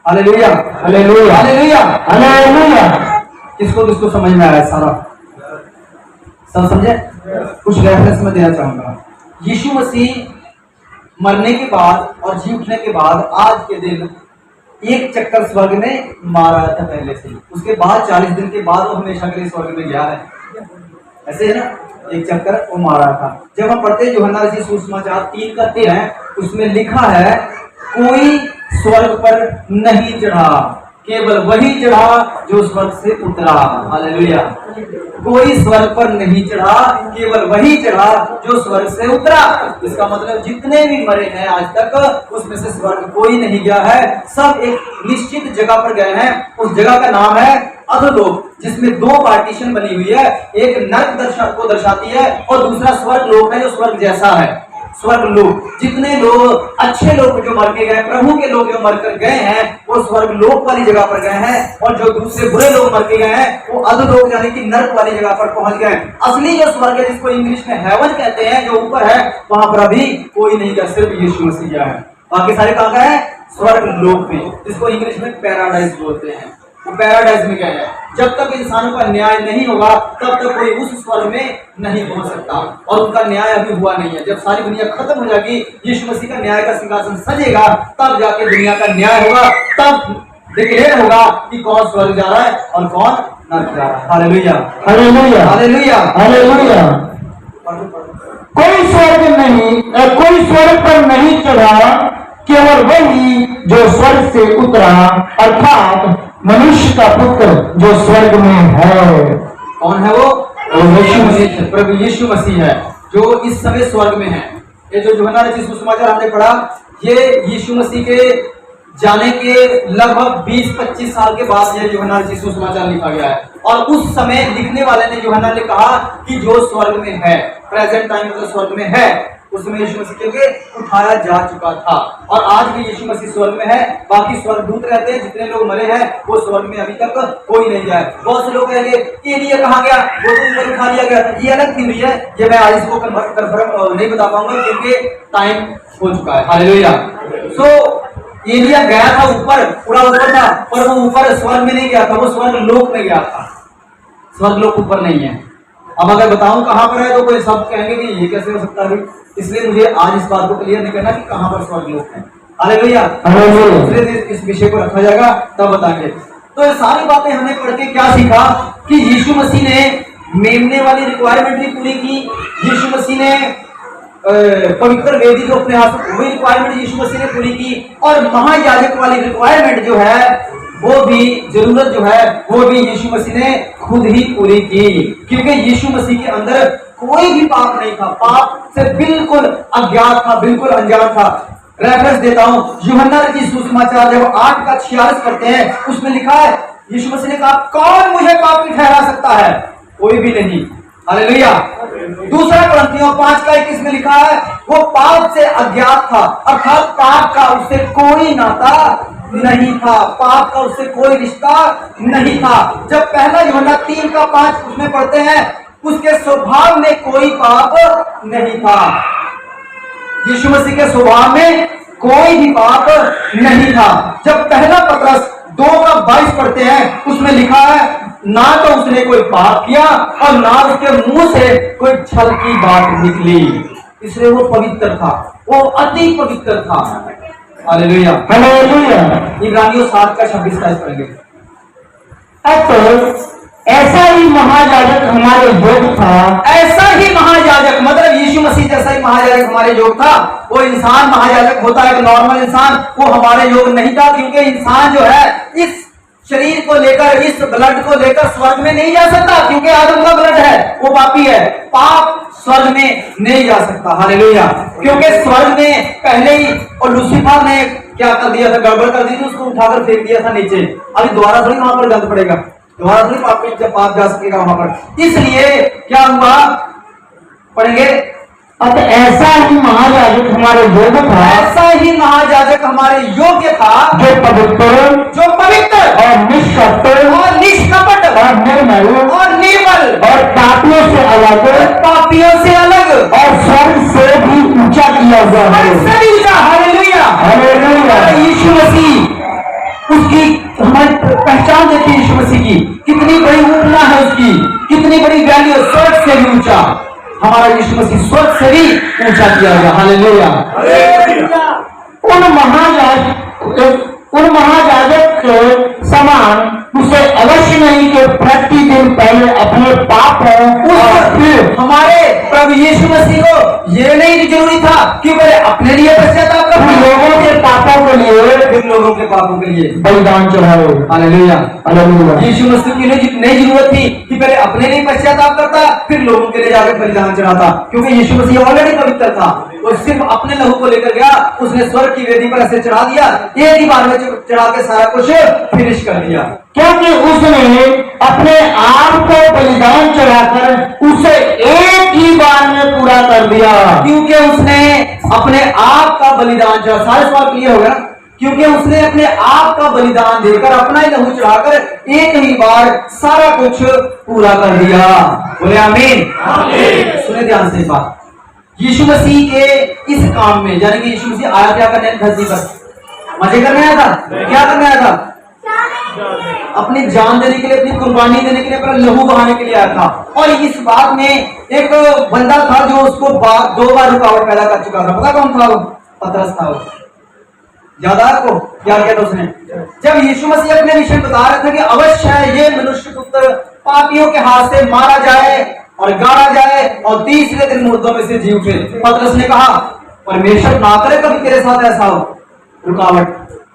Hallelujah, hallelujah, hallelujah, hallelujah. किसको किसको समझ में आया? सारा सब समझे? कुछ रेफरेंस में देना चाहूंगा। यीशु मसीह मरने के बाद और जी उठने के बाद आज के दिन एक चक्कर स्वर्ग में मारा था पहले से, उसके बाद 40 दिन के बाद वो हमेशा के लिए स्वर्ग में गया है। ऐसे है ना, एक चक्कर वो मारा था। जब हम पढ़ते हैं यूहन्ना रचित सुसमाचार 3 का 13, उसमें लिखा है कोई स्वर्ग पर नहीं चढ़ा, केवल वही चढ़ा जो स्वर्ग से उतरा। हालेलुया। कोई स्वर्ग पर नहीं चढ़ा, केवल वही चढ़ा जो स्वर्ग से उतरा। इसका मतलब जितने भी मरे हैं आज तक, उसमें से स्वर्ग कोई नहीं गया है, सब एक निश्चित जगह पर गए हैं। उस जगह का नाम है अधोलोक, जिसमें 2 पार्टीशन बनी हुई है, एक नरक को दर्शाती है और दूसरा स्वर्ग लोक है जो स्वर्ग जैसा है। स्वर्ग लोक, जितने लोग अच्छे लोग जो मर के गए, प्रभु के लोग जो मर कर गए हैं, वो स्वर्ग लोक वाली जगह पर गए हैं, और जो दूसरे बुरे लोग मर के गए हैं वो अधोलोक यानी कि नरक वाली जगह पर पहुंच गए। असली जो स्वर्ग है, जिसको इंग्लिश में हेवन कहते हैं, जो ऊपर है, वहां पर अभी कोई नहीं गया, सिर्फ यीशु मसीह गया है। बाकी सारे कहां गए? स्वर्ग लोक में, जिसको इंग्लिश में पैराडाइज बोलते हैं। वो पैराडाइज में गए हैं। जब तक इंसानों का न्याय नहीं होगा तब तक कोई उस स्वर्ग में नहीं पहुंच सकता, और उनका न्याय अभी हुआ नहीं है। जब सारी दुनिया खत्म हो जाएगी, यीशु मसीह का न्याय का सिंहासन सजेगा, तब जाके दुनिया का न्याय होगा, तब डिक्लेयर होगा कि कौन स्वर्ग जा रहा है और कौन नरक जा रहा है। Hallelujah, hallelujah, hallelujah, hallelujah. कोई स्वर्ग नहीं, कोई स्वर्ग पर नहीं चढ़ा, केवल वही जो स्वर्ग से उतरा, अर्थात मनुष्य का पुत्र जो स्वर्ग में है। कौन है वो? यीशु मसीह, प्रभु यीशु मसीह है जो इस समय स्वर्ग में है। ये जो यूहन्ना रचित सुसमाचार हमने पढ़ा, ये यीशु मसीह के जाने के लगभग 20-25 साल के बाद ये यूहन्ना रचित सुसमाचार लिखा गया है। और उस समय लिखने वाले ने, यूहन्ना ने कहा कि जो स्वर्ग में है, प्रेजेंट टाइम में जो स्वर्ग में है, उसमें यीशु मसीह क्योंकि उठाया जा चुका था, और आज भी यीशु मसीह स्वर्ग में है। बाकी स्वर्गदूत रहते हैं, जितने लोग मरे हैं वो स्वर्ग में अभी तक कोई नहीं गया है। बहुत से लोग कहेंगे एलिया कहाँ गया, वो तो ऊपर उठा लिया गया। ये अलग थ्योरी है, ये मैं आज इसको कंफर्म नहीं बता पाऊंगा क्योंकि टाइम हो चुका है। हालेलुया। सो एलिया गया था ऊपर, पूरा ऊपर था, पर वो ऊपर स्वर्ग में नहीं गया था, वो स्वर्ग लोक में गया था। स्वर्ग लोक ऊपर नहीं है। अब अगर बताऊं कहां पर है तो कोई सब कहेंगे कि ये कैसे हो सकता है, इसलिए मुझे आज इस बात को क्लियर नहीं करना कि कहां पर स्वर्ग लोक है। हालेलुया। दूसरे दिन इस विषय को रखा जाएगा, तब बताएंगे। तो ये सारी बातें हमने पढ़ के क्या सीखा कि यीशु मसीह ने मेमने वाली रिक्वायरमेंट भी पूरी की। यीशु मसीह ने पवित्र वेदी जो अपने हाथ में, वही रिक्वायरमेंट यीशु मसीह ने पूरी की। और महायाजक वाली रिक्वायरमेंट जो है, वो भी जरूरत जो है, वो भी यीशु मसीह ने खुद ही पूरी की, क्योंकि यीशु मसीह के अंदर कोई भी पाप नहीं था, पाप से बिल्कुल अज्ञात था, बिल्कुल अनजान था। रेफरेंस देता हूं, यूहन्ना रचित सुसमाचार जब 8:46 पढ़ते हैं, उसमें लिखा है, यीशु मसीह ने कहा, कौन मुझे पापी ठहरा सकता है? कोई भी नहीं। हालेलुया। दूसरा कुरिन्थियों 5:21 में लिखा है, वो पाप से अज्ञात था, अर्थात पाप का उससे कोई नाता नहीं था, पाप का उससे कोई रिश्ता नहीं था। जब पहला यूहन्ना 3:5 उसमें पढ़ते हैं, उसके स्वभाव में कोई पाप नहीं था। यीशु मसीह के स्वभाव में कोई भी पाप नहीं था। जब पहला पत्रस 2:22 पढ़ते हैं, उसमें लिखा है, ना तो उसने कोई पाप किया और ना उसके मुंह से कोई छल की बात निकली, इसलिए वो पवित्र था, वो अति पवित्र था। Hallelujah, hallelujah. इब्रानियों 7:26 पढ़ेंगे। अब तो ऐसा ही महायाजक हमारे योग था, ऐसा ही महायाजक, मतलब यीशु मसीह जैसा ही महायाजक हमारे योग था। वो इंसान महायाजक होता है, एक नॉर्मल इंसान, वो हमारे योग नहीं था, क्योंकि इंसान जो है इस शरीर को लेकर, इस ब्लड को लेकर स्वर्ग में नहीं जा सकता, क्योंकि आदम का ब्लड है, वो पापी है, पाप स्वर्ग में नहीं जा सकता। हालेलुया। क्योंकि स्वर्ग में पहले ही, और लूसीफर ने क्या कर दिया था, गड़बड़ कर दी थी, उसको उठाकर फेंक दिया था नीचे। अभी दोबारा थोड़ी वहां पर गंद पड़ेगा, दोबारा थोड़ी पाप जा सकेगा वहां पर। इसलिए क्या हुआ, पढ़ेंगे। अब ऐसा ही महायाजक हमारे योग था, ऐसा ही महायाजक हमारे योग्य था, जो पवित्र और निष्कपट और निष्कपट और निर्मल और निर्मल और पापियों से अलग और स्वर्ग से भी ऊंचा किया हुआ है। Hallelujah, hallelujah. यीशु मसीह, उसकी हमारी पहचान देती है यीशु मसीह की, कितनी बड़ी उपमा है उसकी, कितनी बड़ी वैल्यू, स्वर्ग से भी ऊंचा। हमारा यीशु मसीह स्वर्ग से भी ऊंचा किया गया। हालेलुया। उन महायाजक के समान उसे अवश्य नहीं कि प्रतिदिन पहले अपने पापों और फिर हमारे प्रभु यीशु मसीह को ये नहीं जरूरी था कि पहले अपने लिए पश्चाताप कर, लोगों के पापों के लिए, फिर लोगों के पापों के लिए बलिदान चढ़ाओ। Hallelujah, hallelujah. यीशु मसीह की नहीं जरूरत थी कि पहले अपने लिए पश्चाताप करता, फिर लोगों के लिए जाकर बलिदान चढ़ाता, क्योंकि यीशु मसीह ऑलरेडी पवित्र था। वो सिर्फ अपने लहू को लेकर गया, उसने स्वर्ग की वेदी पर ऐसे चढ़ा दिया, एक ही बार में चढ़ा के सारा कुछ फिनिश कर दिया, क्योंकि उसने अपने आप को बलिदान चढ़ाकर उसे एक ही बार में पूरा कर दिया। क्योंकि उसने अपने आप का बलिदान चढ़ा, सारे सवाल क्लियर हो गया, क्योंकि उसने अपने आप का बलिदान देकर, अपना ही लहू चढ़ाकर एक ही बार सारा कुछ पूरा कर दिया। बोले आमीन। सुने ध्यान से बात, यीशु मसीह के इस काम में, यानी कि यीशु मसीह आया क्या करने धरती पर? मजे करने आया था? क्या करने आया था? अपनी जान देने के लिए, अपनी कुर्बानी देने के लिए, अपना लहू बहाने के लिए आया था। और इस बात में एक बंदा था जो उसको 2 बार रुकावट पैदा कर चुका था। पता कौन था वो? पतरस था। वो याद है आपको क्या किया था उसने? जब यीशु मसीह अपने विषय बता रहे थे कि अवश्य है ये मनुष्य पुत्र पापियों के हाथ से मारा जाए और गाड़ा जाए और तीसरे दिन मुर्दों में से जी उठे, पतरस ने कहा, परमेश्वर ना करे कभी तेरे साथ ऐसा हो, रुकावट।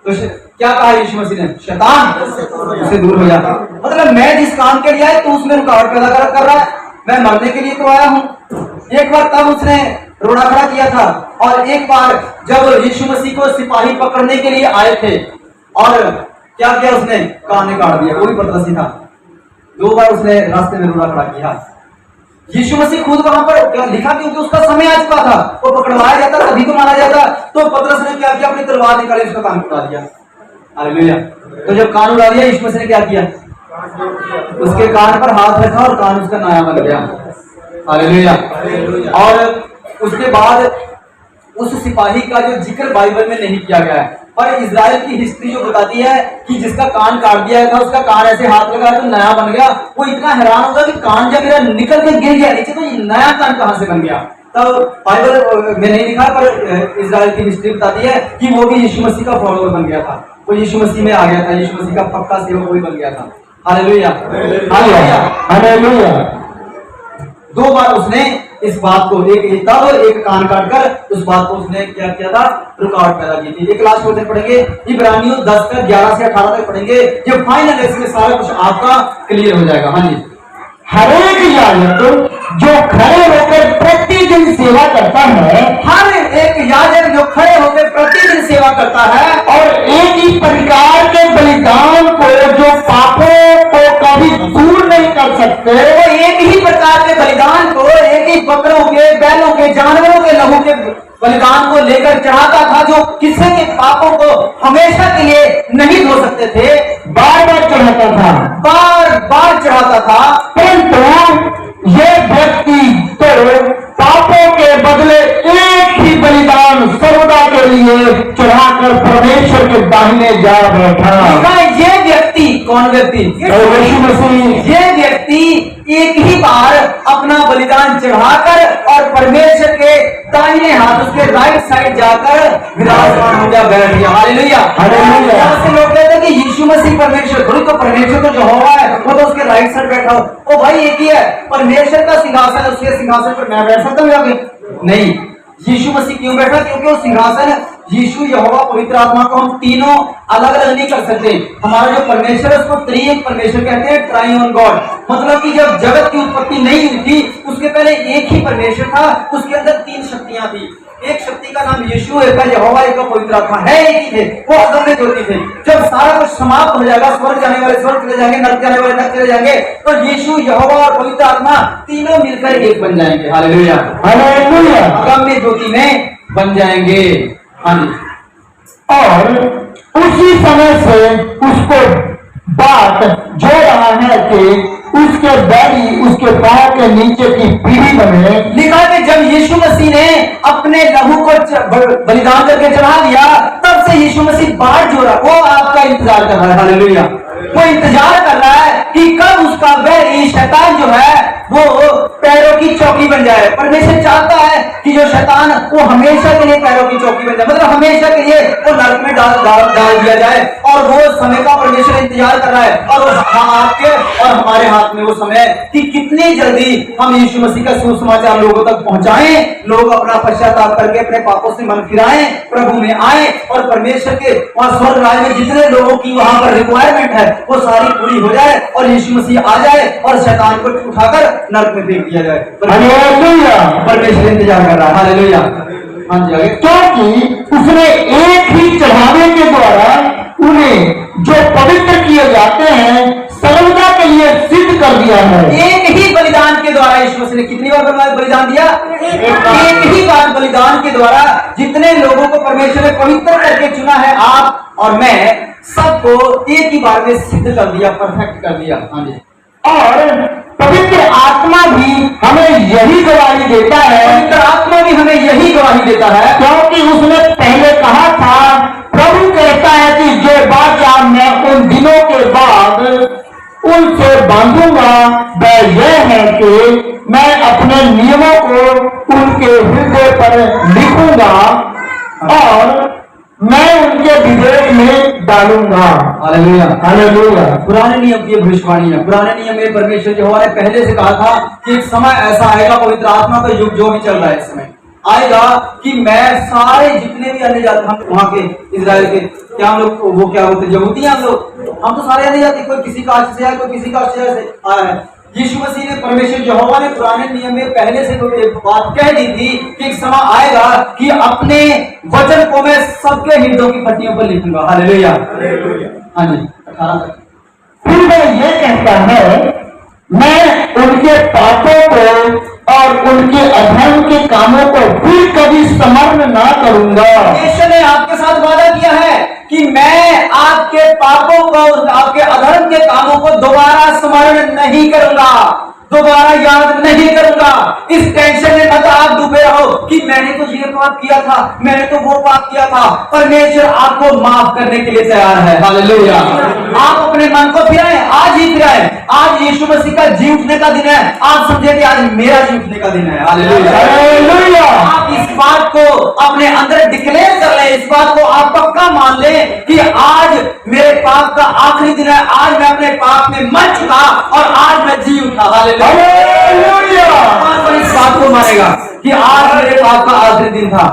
तो क्या कहा यीशु मसीह ने? शैतान उससे दूर हो जाता। मतलब मैं जिस काम के लिए आया तो उसमें रुकावट पैदा कर रहा है, मैं मरने के लिए तो आया हूं। एक बार तब उसने रोड़ा खड़ा किया था, और एक बार जब यीशु मसीह को सिपाही पकड़ने के लिए आए थे, और क्या किया उसने? कान ने काट दिया। वो भी पतरस ही था। 2 बार उसने रास्ते में रोड़ा खड़ा किया। यीशु मसीह खुद वहां पर लिखा, क्योंकि उसका समय आ चुका था, वो पकड़वाया जाता, तभी तो मारा जाता। तो पतरस ने क्या किया? अपनी तलवार निकाली, उसका कान उड़ा दिया। हालेलुया। तो जब कान उड़ा दिया, यीशु मसीह ने क्या किया? उसके कान पर हाथ रखा और कान उसका नया बन गया। हालेलुया। और उसके बाद उस सिपाही का जो जिक्र बाइबल में नहीं किया गया है, और इजराइल की हिस्ट्री जो बताती है कि जिसका कान काट दिया था, उसका कान ऐसे हाथ लगा तो नया बन गया, वो इतना हैरान होगा कि कान जब मेरा निकल के गिर गया नीचे, तो ये नया कान कहां से बन गया? तब बाइबल में नहीं लिखा, पर इजराइल की हिस्ट्री बताती है कि वो भी यीशु मसीह का फॉलोअर बन गया था, वो यीशु मसीह में आ गया था, यीशु मसीह का पक्का सेवक वही बन गया था। Hallelujah, hallelujah, hallelujah. 2 बार उसने इस बात को तब एक कान काटकर उस बात को उसने क्या किया था, रुकावट पैदा की थी। एक लास्ट क्वेश्चन पढ़ेंगे, इब्रानियों 10 का 11 से 18 तक पढ़ेंगे, जो फाइनल इसमें सारा कुछ आपका क्लियर हो जाएगा। हाँ जी। हर एक याजक जो खड़े होकर प्रतिदिन सेवा करता है, हर एक याजक जो खड़े होकर प्रतिदिन सेवा करता है, और एक ही प्रकार के बलिदान को जो पापों को कभी दूर नहीं कर सकते, वो एक ही प्रकार के बलिदान को, एक ही बकरों के, बैलों के, जानवरों के लहू के बलिदान को लेकर चढ़ाता था, जो किसी के पापों को हमेशा के लिए नहीं धो सकते थे, बार बार चढ़ाता था, बार बार चढ़ाता था। परंतु ये व्यक्ति तो पापों के बदले एक ही बलिदान सर्वदा के लिए चढ़ाकर परमेश्वर के दाहिने जा बैठा। ये व्यक्ति, कौन व्यक्ति? यीशु मसीह। ये व्यक्ति एक ही बार अपना बलिदान चढ़ाकर और परमेश्वर के दाहिने हाथ, उसके राइट साइड जाकर विराजमान हो गया, बैठ गया। Hallelujah, hallelujah. यहाँ से लोग कहते हैं कि यीशु मसीह परमेश्वर, थोड़ी तो परमेश्वर तो जो हुआ है वो तो उसके राइट साइड बैठा हो। ओ भाई, एक ही है, परमेश्वर का सिंहासन है, उसके सिंहासन पर मैं बैठ सकता हूँ जाके? नहीं। यीशु मसीह क्यों बैठा? क्योंकि वो सिंहासन, यीशु, यहोवा, पवित्र आत्मा को हम तीनों अलग अलग नहीं कर सकते। हमारा जो परमेश्वर है उसको त्रिएक परमेश्वर कहते हैं, ट्राइऑन गॉड। मतलब कि जब जगत की उत्पत्ति नहीं हुई थी, उसके पहले एक ही परमेश्वर था, उसके अंदर तीन शक्तियां थी। एक शक्ति का नाम यीशु, एक का यहोवा, एक का पवित्र आत्मा, है एक ही थे, वो अदम्य ज्योति थे। जब सारा कुछ समाप्त हो जाएगा, स्वर्ग जाने वाले स्वर्ग चले जाएंगे, नरक जाने वाले नरक चले जाएंगे, तो यीशु, यहोवा और पवित्र आत्मा तीनों मिलकर एक बन जाएंगे। Hallelujah, hallelujah. अदम्य ज्योति में बन जाएंगे। हाँ जी। और उसी समय से उसको बात जो रहा है कि उसके बैरी उसके पांव के नीचे की पीढ़ी बने। लिखा कि जब यीशु मसीह ने अपने लहू को बलिदान करके चढ़ा दिया, तब से यीशु मसीह बाढ़ जो रहा, वो आपका इंतजार कर रहा है। हालेलुया, वो इंतजार कर रहा है कि कब उसका बैरी शैतान जो है वो पैरों की चौकी बन जाए। परमेश्वर चाहता है कि जो शैतान वो हमेशा के लिए पैरों की चौकी बन जाए, मतलब हमेशा के लिए वो नरक में डाल दिया जाए। और वो समय का परमेश्वर इंतजार कर रहा है, और वो आपके और हमारे हाथ में वो समय कि कितनी जल्दी हम यीशु मसीह का सुसमाचार लोगों तक पहुंचाएं, लोग अपना पश्चाताप करके अपने पापों से मन फिराएं, प्रभु में आए, और परमेश्वर के वहां स्वर्ग राज्य में जितने लोगों की वहां पर रिक्वायरमेंट है वो सारी पूरी हो जाए, और यीशु मसीह आ जाए और शैतान को उठाकर नरक में फेंक दिया जाए। हालेलुया, परमेश्वर इंतजार कर रहा है। हालेलुया। हाँ जी, आगे। क्योंकि उसने एक ही चढ़ावे के द्वारा उन्हें जो पवित्र किए जाते हैं सर्वदा के लिए सिद्ध कर दिया है। एक ही बलिदान के द्वारा यीशु मसीह ने कितनी बार बलिदान दिया? एक ही बार बलिदान के द्वारा जितने लोगों को परमेश्वर ने पवित्र करके चुना है, आप और मैं सबको एक ही बार में सिद्ध कर दिया, परफेक्ट कर दिया। हाँ जी। और पवित्र आत्मा भी हमें यही गवाही देता है, पवित्र आत्मा भी हमें यही गवाही देता है, क्योंकि उसने पहले कहा था, प्रभु कहता है कि जो वाचा मैं उन दिनों के बाद उनसे बांधूंगा वह यह है कि मैं अपने नियमों को उनके हृदय पर लिखूंगा और मैं उनके विवेक में डालूंगा। Hallelujah, hallelujah. पुराने नियम की भविष्यवाणी है। पुराने नियम में परमेश्वर यहोवा ने पहले से कहा था कि एक समय ऐसा आएगा, पवित्र आत्मा का युग जो भी चल रहा है इस समय आएगा, कि मैं सारे जितने भी अन्य जाति, हम वहां के इजराइल के, क्या हम लोग वो क्या होते यहूदी, हम तो सारे अन्य जाति, कोई किसी कास्ट से आया, कोई किसी कास्ट से आया है। यीशु मसीह ने, परमेश्वर यहोवा ने पुराने नियम में पहले से एक बात कह दी थी कि एक समय आएगा कि अपने वचन को मैं सबके हृदयों की पट्टियों पर लिखूंगा। हालेलुया। हाँ जी, 18 तक। फिर वह ये कहता है, मैं उनके पापों को और उनके अधर्म के कामों को फिर कभी स्मरण ना करूंगा। परमेश्वर ने आपके साथ वादा किया है कि मैं आपके पापों को, आपके अधर्म के कामों को दोबारा स्मरण नहीं करूंगा, दोबारा याद नहीं करूंगा। इस टेंशन में मत आप डूबे रहो कि मैंने तो ये पाप किया था, मैंने तो वो पाप किया था। परमेश्वर आपको माफ करने के लिए तैयार है। हालेलुया। आप अपने मन को फिराएं, आज ही फिराएं। आज यीशु मसीह का जी उठने का दिन है। आप समझे कि आज मेरा जी उठने का दिन है। Hallelujah, hallelujah. आप इस बात को अपने अंदर डिक्लेयर कर ले, इस बात को आप पक्का मान ले कि आज मेरे पाप का आखिरी दिन है, आज मैं अपने पाप में मर चुका और आज मैं जी उठा। हालेलुया। कौन इस बात को मानेगा कि आज मेरे पाप का आखिरी दिन था,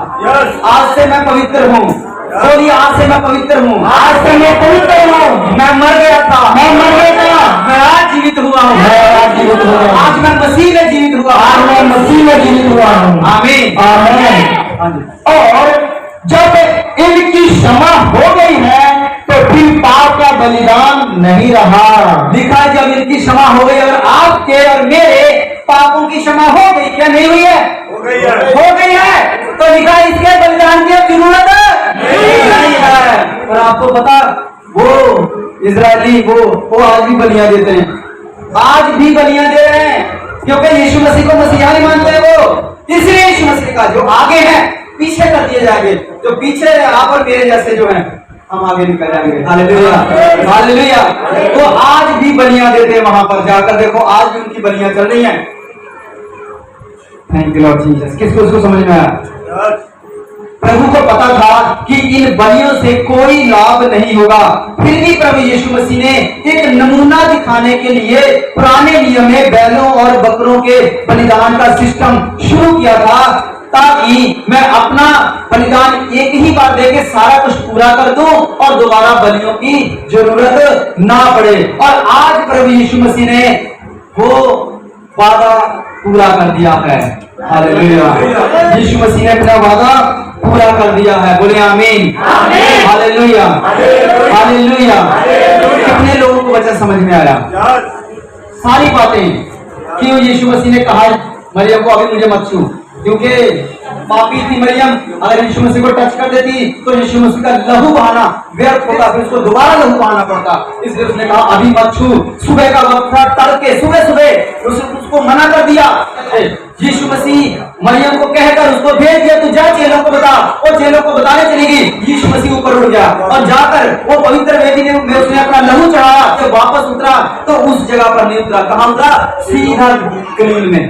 आज से मैं पवित्र हूँ। बोलिए, आज से मैं पवित्र हूँ, आज से मैं पवित्र हूँ। मैं मर गया था, मैं मर गया था, मैं आज जीवित हुआ हूँ, मैं आज जीवित हुआ हूँ। आज मैं मसीह में जीवित हुआ, आज मैं मसीह में जीवित हुआ हूँ। आमीन। आमीन। हाँ जी। और जब इनकी क्षमा हो गई है तो फिर पाप का बलिदान नहीं रहा। लिखा है जब इनकी क्षमा हो गई, अगर आपके और मेरे पापों की क्षमा हो गई, क्या नहीं हुई है? हो गई है। तो लिखा है इसके बलिदान की अब जरूरत नहीं है। और आपको पता, वो इजरायली वो आज भी बलियां देते हैं, आज भी बलियां दे रहे हैं, क्योंकि यीशु मसीह को मसीहा नहीं मानते वो। इसलिए यीशु मसीह का जो आगे है पीछे कर दिए जाएंगे, जो पीछे है आप और मेरे जैसे जो है हम आगे निकल जाएंगे। Hallelujah, hallelujah. तो आज भी बलियां देते हैं, वहां पर जाकर देखो, आज भी उनकी बलियां चल रही हैं। Thank you Lord Jesus. किसको इसको समझ में आया? प्रभु को पता था कि इन बलियों से कोई लाभ नहीं होगा, फिर भी प्रभु यीशु मसीह ने एक नमूना दिखाने के लिए पुराने नियम में बैलों और बकरों के बलिदान का सिस्टम शुरू किया था, ताकि मैं अपना बलिदान एक ही बार देके सारा कुछ पूरा कर दूं और दोबारा बलियों की जरूरत ना पड़े। और आज प्रभु यीशु मसीह ने वो वादा पूरा कर दिया है। हालेलुया। यीशु मसीह ने अपना वादा पूरा कर दिया है। बोले आमीन। Hallelujah, hallelujah. कितने लोगों को वचन समझ में आया? सारी बातें क्यों यीशु मसीह ने कहा मरियम को अभी मुझे मत छू, क्योंकि पापी थी मरियम, अगर यीशु मसीह को टच कर देती तो यीशु मसीह का लहू बहाना व्यर्थ होता, फिर उसको दोबारा लहू बहाना पड़ता। इसलिए उसने कहा अभी मत छू। सुबह का वक्त था, तड़के सुबह उसको मना कर दिया। यीशु मसीह मरियम को कहकर उसको भेज दिया, तू जा चेलों को बता। और चेलों को बताने चलेगी। यीशु मसीह ऊपर उठ गया और जाकर वो पवित्र वेदी में उसने अपना लहू चढ़ाया। जब वापस उतरा तो उस जगह पर नहीं उतरा, कहां उतरा? सीधा गलील में।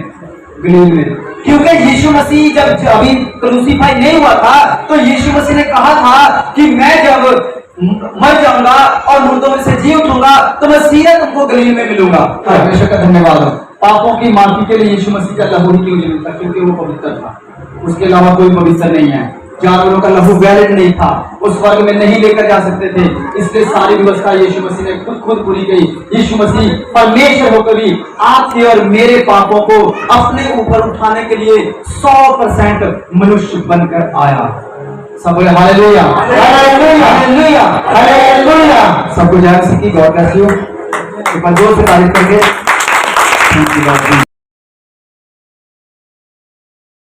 क्योंकि यीशु मसीह जब अभी क्रूसीफाई नहीं हुआ था तो यीशु मसीह ने कहा था कि मैं जब मर जाऊंगा और मुर्दों में से जी उठूंगा तो मैं सीधे तुमको गलील में मिलूंगा। परमेश्वर का धन्यवाद हो। पापों की माफी के लिए यीशु मसीह का लहू ही क्यों जरूरत था? क्योंकि वो पवित्र था, उसके अलावा कोई पवित्र नहीं है। जानवरों का लहू वैलिड नहीं था, उस स्वर्ग में नहीं लेकर जा सकते थे, इसलिए सारी व्यवस्था यीशु मसीह ने खुद पूरी की। यीशु मसीह परमेश्वर होकर भी आपके और मेरे पापों को अपने ऊपर उठाने के लिए 100% मनुष्य बनकर आया। सब बोले हालेलुया, हालेलुया, हालेलुया, हालेलुया। सबको जय मसीह की। God bless you. एक बार जोर से तारीफ करके।